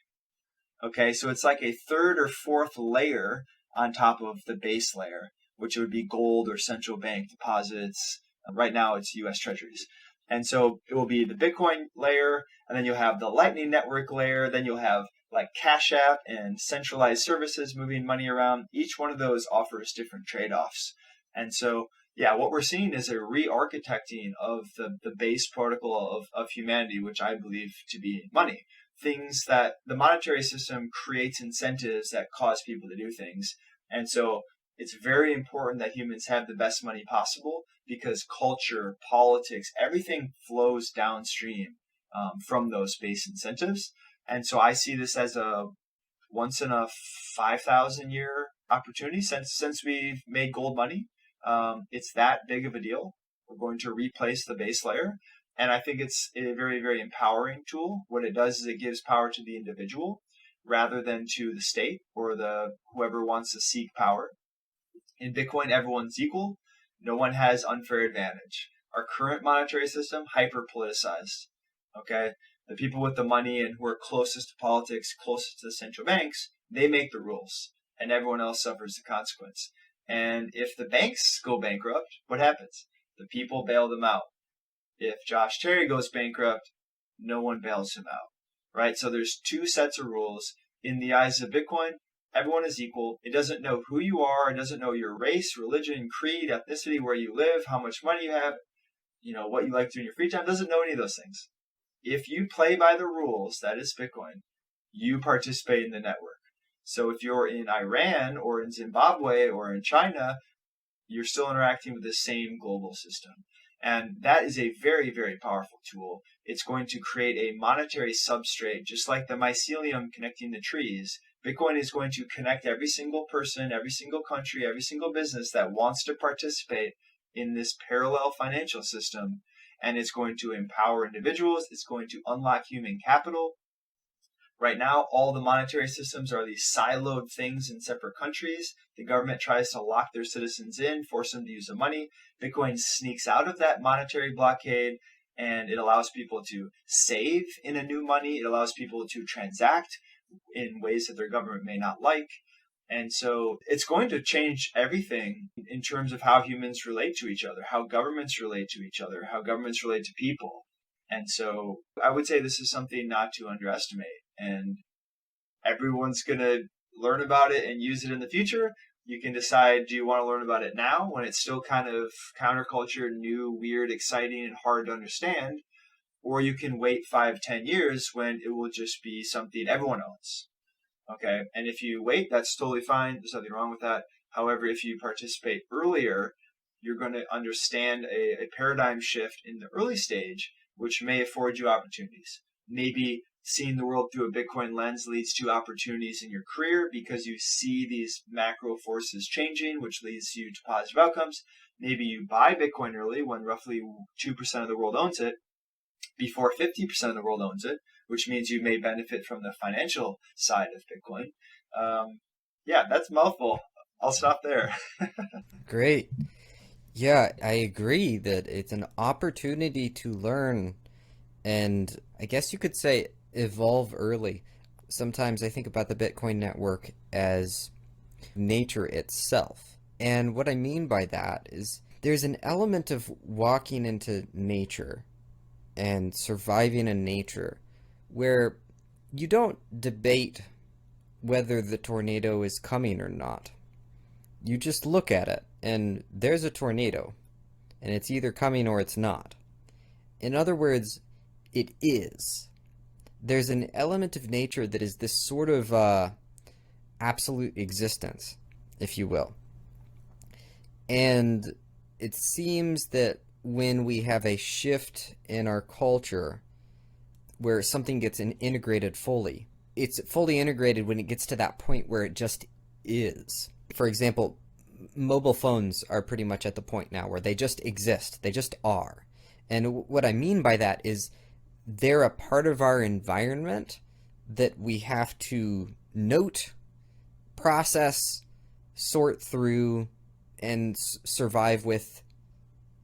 Okay, so it's like a third or fourth layer on top of the base layer, which would be gold or central bank deposits. Right now it's US Treasuries. And so it will be the Bitcoin layer, and then you'll have the Lightning Network layer, then you'll have like Cash App and centralized services moving money around. Each one of those offers different trade-offs. And so, yeah, what we're seeing is a re-architecting of the base protocol of humanity, which I believe to be money. Things that the monetary system creates incentives that cause people to do things. And so it's very important that humans have the best money possible because culture, politics, everything flows downstream from those base incentives. And so I see this as a once in a 5,000 year opportunity since we've made gold money. It's that big of a deal. We're going to replace the base layer. And I think it's a very, very empowering tool. What it does is it gives power to the individual rather than to the state or the whoever wants to seek power. In Bitcoin, everyone's equal. No one has unfair advantage. Our current monetary system, hyper-politicized. Okay? The people with the money and who are closest to politics, closest to the central banks, they make the rules. And everyone else suffers the consequence. And if the banks go bankrupt, what happens? The people bail them out. If Josh Terry goes bankrupt, no one bails him out, right? So there's two sets of rules. In the eyes of Bitcoin, everyone is equal. It doesn't know who you are. It doesn't know your race, religion, creed, ethnicity, where you live, how much money you have, what you like to do in your free time. It doesn't know any of those things. If you play by the rules, that is Bitcoin, you participate in the network. So if you're in Iran or in Zimbabwe or in China, you're still interacting with the same global system. And that is a very, very powerful tool. It's going to create a monetary substrate, just like the mycelium connecting the trees. Bitcoin is going to connect every single person, every single country, every single business that wants to participate in this parallel financial system. And it's going to empower individuals. It's going to unlock human capital. Right now, all the monetary systems are these siloed things in separate countries. The government tries to lock their citizens in, force them to use the money. Bitcoin sneaks out of that monetary blockade, and it allows people to save in a new money. It allows people to transact in ways that their government may not like. And so it's going to change everything in terms of how humans relate to each other, how governments relate to each other, how governments relate to people. And so I would say this is something not to underestimate. And everyone's going to learn about it and use it in the future. You can decide, do you want to learn about it now when it's still kind of counterculture, new, weird, exciting, and hard to understand? Or you can wait 5-10 years when it will just be something everyone owns. Okay. And if you wait, that's totally fine. There's nothing wrong with that. However, if you participate earlier, you're going to understand a paradigm shift in the early stage, which may afford you opportunities. Maybe seeing the world through a Bitcoin lens leads to opportunities in your career because you see these macro forces changing, which leads you to positive outcomes. Maybe you buy Bitcoin early when roughly 2% of the world owns it, before 50% of the world owns it, which means you may benefit from the financial side of Bitcoin. Yeah, that's a mouthful. I'll stop there. Great. Yeah, I agree that it's an opportunity to learn and I guess you could say evolve early. Sometimes I think about the Bitcoin network as nature itself. And what I mean by that is there's an element of walking into nature and surviving in nature where you don't debate whether the tornado is coming or not. You just look at it and there's a tornado and it's either coming or it's not. In other words, it is. There's an element of nature that is this sort of absolute existence, if you will. And it seems that when we have a shift in our culture where something gets integrated fully, it's fully integrated when it gets to that point where it just is. For example, mobile phones are pretty much at the point now where they just exist. They just are. And what I mean by that is they're a part of our environment that we have to note, process, sort through, and survive with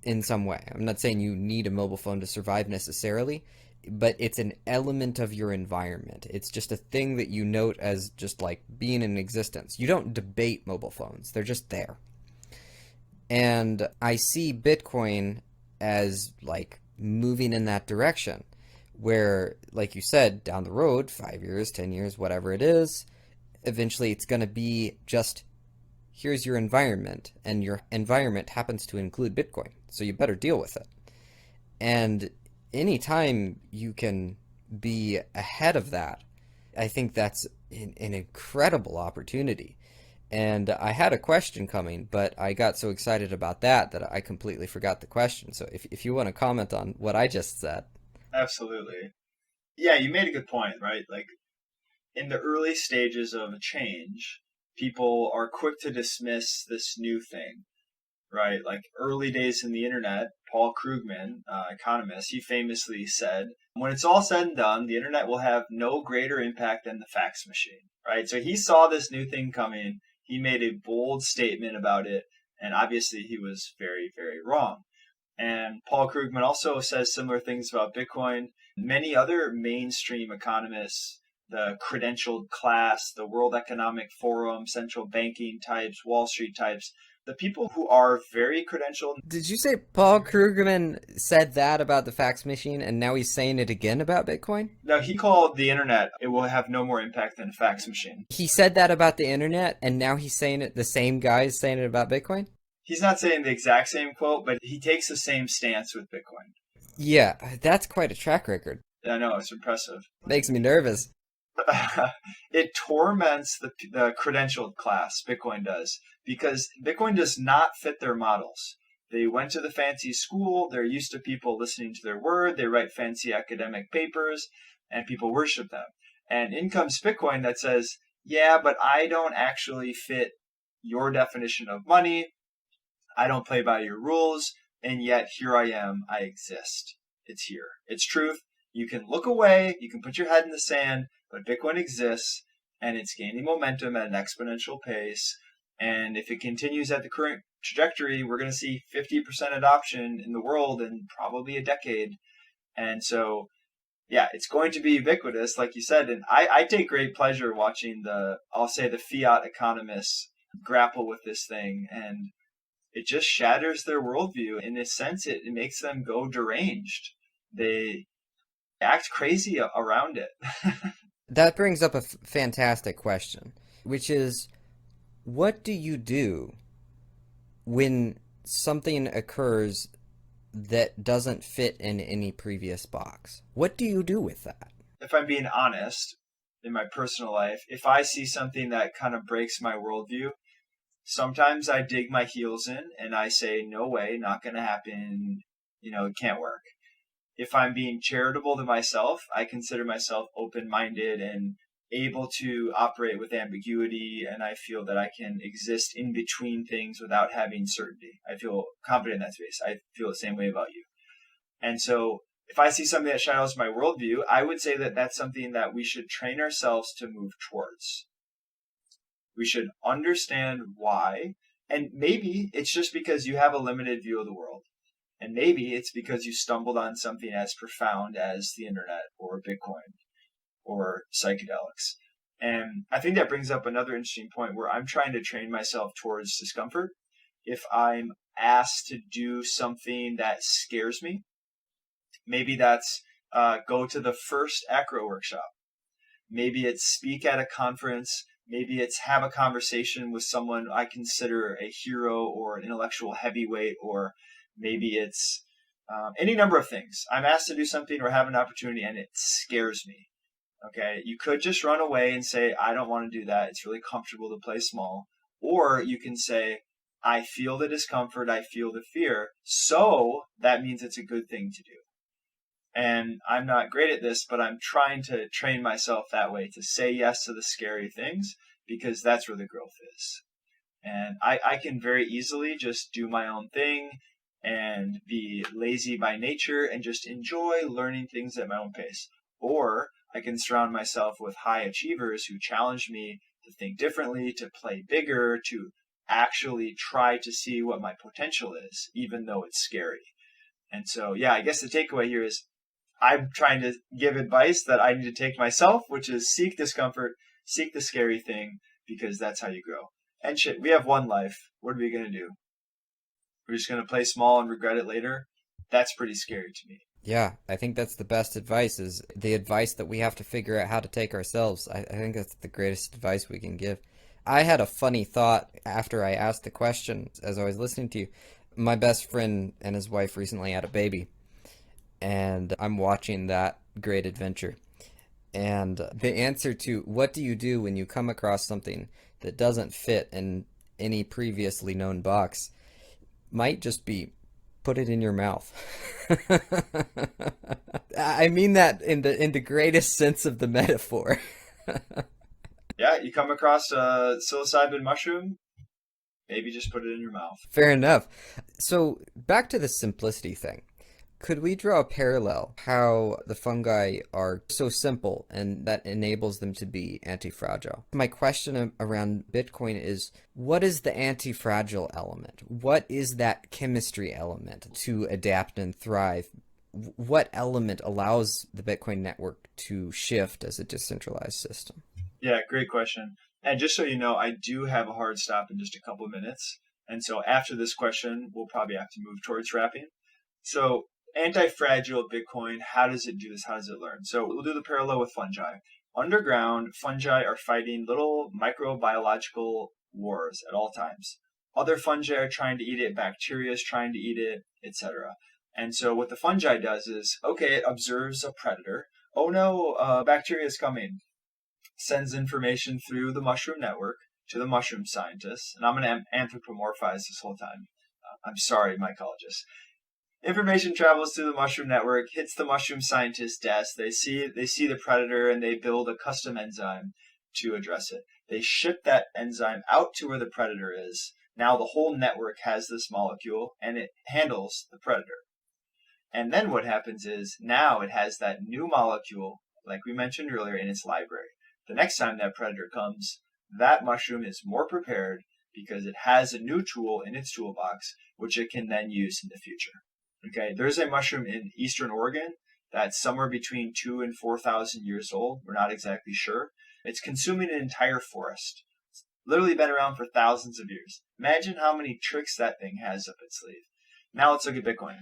in some way. I'm not saying you need a mobile phone to survive necessarily, but it's an element of your environment. It's just a thing that you note as just like being in existence. You don't debate mobile phones. They're just there. And I see Bitcoin as like moving in that direction where, like you said, down the road, 5 years, 10 years, whatever it is, eventually it's going to be just, here's your environment, and your environment happens to include Bitcoin, so you better deal with it. And anytime you can be ahead of that, I think that's an incredible opportunity. And I had a question coming, but I got so excited about that I completely forgot the question. So if you want to comment on what I just said. Absolutely. Yeah, you made a good point, right? Like in the early stages of a change, people are quick to dismiss this new thing, right? Like early days in the internet, Paul Krugman, economist, he famously said, when it's all said and done, the internet will have no greater impact than the fax machine, right? So he saw this new thing coming. He made a bold statement about it. And obviously he was very, very wrong. And Paul Krugman also says similar things about Bitcoin. Many other mainstream economists, the credentialed class, the World Economic Forum, central banking types, Wall Street types, the people who are very credentialed. Did you say Paul Krugman said that about the fax machine and now he's saying it again about Bitcoin? No, he called the internet, it will have no more impact than a fax machine. He said that about the internet and now he's saying it, the same guy is saying it about Bitcoin? He's not saying the exact same quote, but he takes the same stance with Bitcoin. Yeah, that's quite a track record. I know, it's impressive. Makes me nervous. It torments the credentialed class, Bitcoin does, because Bitcoin does not fit their models. They went to the fancy school, they're used to people listening to their word, they write fancy academic papers, and people worship them. And in comes Bitcoin that says, yeah, but I don't actually fit your definition of money, I don't play by your rules, and yet here I am, I exist. It's here. It's truth. You can look away, you can put your head in the sand, but Bitcoin exists, and it's gaining momentum at an exponential pace. And if it continues at the current trajectory, we're going to see 50% adoption in the world in probably a decade. And so, yeah, it's going to be ubiquitous, like you said. And I take great pleasure watching the fiat economists grapple with this thing. And it just shatters their worldview. In a sense, it makes them go deranged. They act crazy around it. That brings up a fantastic question, which is, what do you do when something occurs that doesn't fit in any previous box? What do you do with that? If I'm being honest, in my personal life, if I see something that kind of breaks my worldview, sometimes I dig my heels in and I say, no way, not going to happen. It can't work. If I'm being charitable to myself, I consider myself open-minded and able to operate with ambiguity, and I feel that I can exist in between things without having certainty. I feel confident in that space. I feel the same way about you. And so if I see something that shadows my worldview, I would say that that's something that we should train ourselves to move towards. We should understand why, and maybe it's just because you have a limited view of the world. And maybe it's because you stumbled on something as profound as the internet or Bitcoin or psychedelics. And I think that brings up another interesting point where I'm trying to train myself towards discomfort. If I'm asked to do something that scares me, maybe that's go to the first acro workshop. Maybe it's speak at a conference. Maybe it's have a conversation with someone I consider a hero or an intellectual heavyweight, or maybe it's any number of things. I'm asked to do something or have an opportunity and it scares me. Okay, you could just run away and say, I don't want to do that. It's really comfortable to play small. Or you can say, I feel the discomfort, I feel the fear, so that means it's a good thing to do. And I'm not great at this, but I'm trying to train myself that way, to say yes to the scary things, because that's where the growth is. And I can very easily just do my own thing and be lazy by nature and just enjoy learning things at my own pace. Or I can surround myself with high achievers who challenge me to think differently, to play bigger, to actually try to see what my potential is, even though it's scary. And so, yeah, I guess the takeaway here is I'm trying to give advice that I need to take myself, which is seek discomfort, seek the scary thing, because that's how you grow. And shit, we have one life. What are we going to do? We're just going to play small and regret it later? That's pretty scary to me. Yeah, I think that's the best advice, is the advice that we have to figure out how to take ourselves. I think that's the greatest advice we can give. I had a funny thought after I asked the question as I was listening to you. My best friend and his wife recently had a baby, and I'm watching that great adventure. And the answer to what do you do when you come across something that doesn't fit in any previously known box might just be put it in your mouth. I mean that in the greatest sense of the metaphor. Yeah, you come across a psilocybin mushroom, maybe just put it in your mouth. Fair enough. So back to the simplicity thing. Could we draw a parallel how the fungi are so simple and that enables them to be anti-fragile? My question around Bitcoin is, what is the anti-fragile element? What is that chemistry element to adapt and thrive? What element allows the Bitcoin network to shift as a decentralized system? Yeah, great question. And just so you know, I do have a hard stop in just a couple of minutes. And so after this question, we'll probably have to move towards wrapping. So anti-fragile Bitcoin, how does it do this? How does it learn? So we'll do the parallel with fungi. Underground, fungi are fighting little microbiological wars at all times. Other fungi are trying to eat it, bacteria is trying to eat it, etc. And so what the fungi does is, okay, it observes a predator. Oh no, bacteria is coming. Sends information through the mushroom network to the mushroom scientists. And I'm going to anthropomorphize this whole time. I'm sorry, mycologists. Information travels through the mushroom network, hits the mushroom scientist's desk. They see the predator and they build a custom enzyme to address it. They ship that enzyme out to where the predator is. Now the whole network has this molecule and it handles the predator. And then what happens is now it has that new molecule, like we mentioned earlier, in its library. The next time that predator comes, that mushroom is more prepared because it has a new tool in its toolbox, which it can then use in the future. Okay, there's a mushroom in Eastern Oregon that's somewhere between 2,000 and 4,000 years old. We're not exactly sure. It's consuming an entire forest. It's literally been around for thousands of years. Imagine how many tricks that thing has up its sleeve. Now let's look at Bitcoin.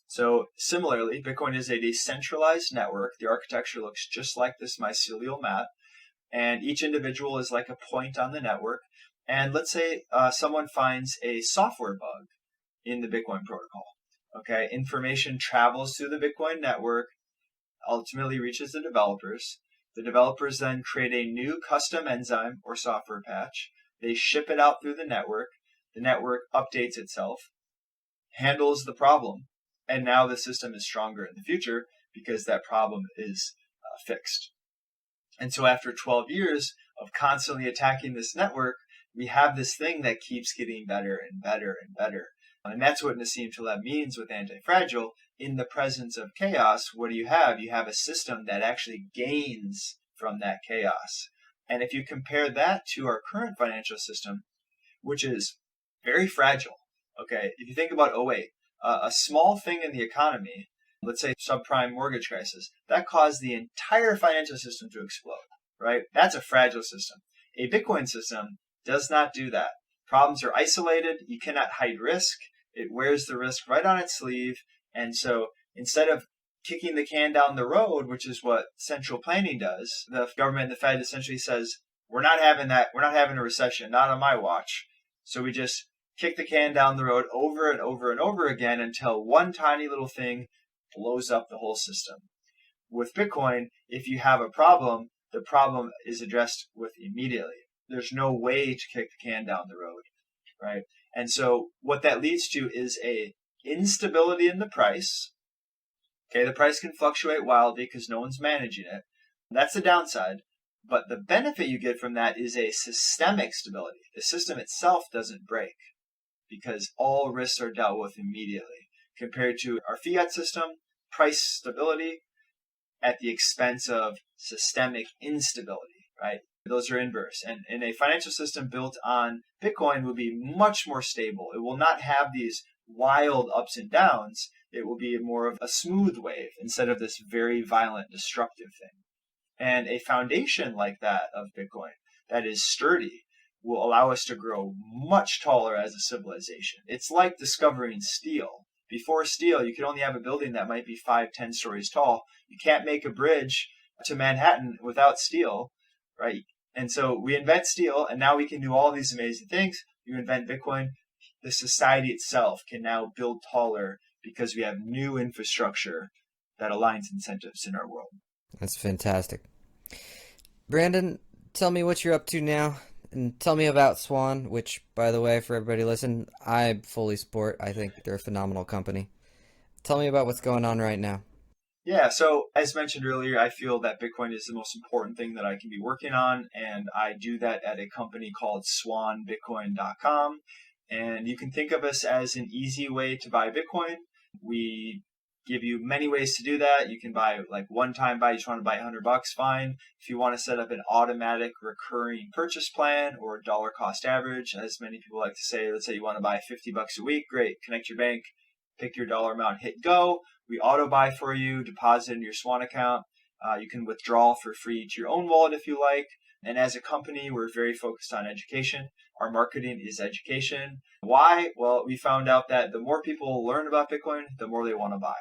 So similarly, Bitcoin is a decentralized network. The architecture looks just like this mycelial mat, and each individual is like a point on the network. And let's say someone finds a software bug in the Bitcoin protocol. Okay, information travels through the Bitcoin network, ultimately reaches the developers. The developers then create a new custom enzyme or software patch. They ship it out through the network updates itself, handles the problem, and now the system is stronger in the future because that problem is fixed. And so after 12 years of constantly attacking this network, we have this thing that keeps getting better and better and better. And that's what Nassim Taleb means with anti-fragile. In the presence of chaos, what do? You have a system that actually gains from that chaos. And if you compare that to our current financial system, which is very fragile, okay, if you think about '08, a small thing in the economy, let's say subprime mortgage crisis, that caused the entire financial system to explode, right? That's a fragile system. A Bitcoin system does not do that. Problems are isolated. You cannot hide risk. It wears the risk right on its sleeve. And so instead of kicking the can down the road, which is what central planning does, the government, the Fed essentially says, we're not having that. We're not having a recession, not on my watch. So we just kick the can down the road over and over and over again until one tiny little thing blows up the whole system. With Bitcoin, if you have a problem, the problem is addressed with immediately. There's no way to kick the can down the road, right? And so what that leads to is a instability in the price. Okay, the price can fluctuate wildly because no one's managing it. That's the downside. But the benefit you get from that is a systemic stability. The system itself doesn't break because all risks are dealt with immediately. Compared to our fiat system, price stability at the expense of systemic instability, right? Those are inverse. And in a financial system built on Bitcoin will be much more stable. It will not have these wild ups and downs. It will be more of a smooth wave instead of this very violent, destructive thing. And a foundation like that of Bitcoin that is sturdy will allow us to grow much taller as a civilization. It's like discovering steel. Before steel, you could only have a building that might be 5-10 stories tall. You can't make a bridge to Manhattan without steel, right? And so we invent steel, and now we can do all these amazing things. You invent Bitcoin, the society itself can now build taller because we have new infrastructure that aligns incentives in our world. That's fantastic. Brandon, tell me what you're up to now, and tell me about Swan, which, by the way, for everybody listening, I fully support. I think they're a phenomenal company. Tell me about what's going on right now. Yeah, so as mentioned earlier, I feel that Bitcoin is the most important thing that I can be working on, and I do that at a company called swanbitcoin.com. And you can think of us as an easy way to buy Bitcoin. We give you many ways to do that. You can buy like one-time buy. You just want to buy $100, fine. If you want to set up an automatic recurring purchase plan or dollar cost average, as many people like to say, let's say you want to buy $50 a week, great. Connect your bank, pick your dollar amount, hit go. We auto buy for you, deposit in your Swan account. You can withdraw for free to your own wallet if you like. And as a company, we're very focused on education. Our marketing is education. Why? Well, we found out that the more people learn about Bitcoin, the more they want to buy,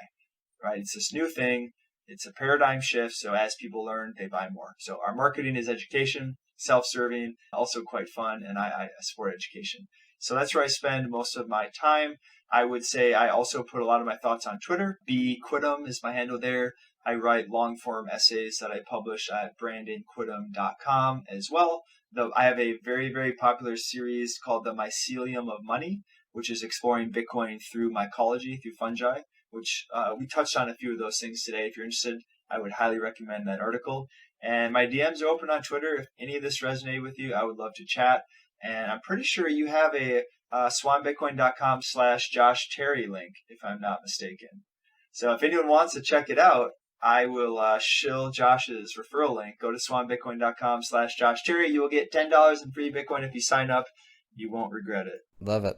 right? It's this new thing. It's a paradigm shift. So as people learn, they buy more. So our marketing is education, self-serving, also quite fun. And I support education. So that's where I spend most of my time. I would say I also put a lot of my thoughts on Twitter. Quittem is my handle there. I write long-form essays that I publish at brandonquittem.com as well. Though I have a very, very popular series called the Mycelium of Money, which is exploring Bitcoin through mycology, through fungi, which we touched on a few of those things today. If you're interested, I would highly recommend that article. And my DMs are open on Twitter. If any of this resonated with you, I would love to chat. And I'm pretty sure you have a swanbitcoin.com/Josh Terry link, if I'm not mistaken. So if anyone wants to check it out, I will shill Josh's referral link. Go to swanbitcoin.com/Josh Terry. You will get $10 in free Bitcoin if you sign up. You won't regret it. Love it.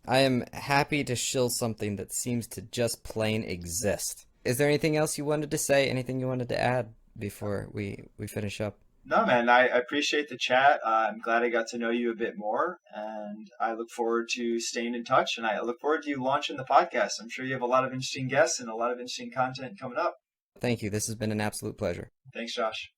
I am happy to shill something that seems to just plain exist. Is there anything else you wanted to say? Anything you wanted to add before we finish up? No, man, I appreciate the chat. I'm glad I got to know you a bit more, and I look forward to staying in touch, and I look forward to you launching the podcast. I'm sure you have a lot of interesting guests and a lot of interesting content coming up. Thank you. This has been an absolute pleasure. Thanks, Josh.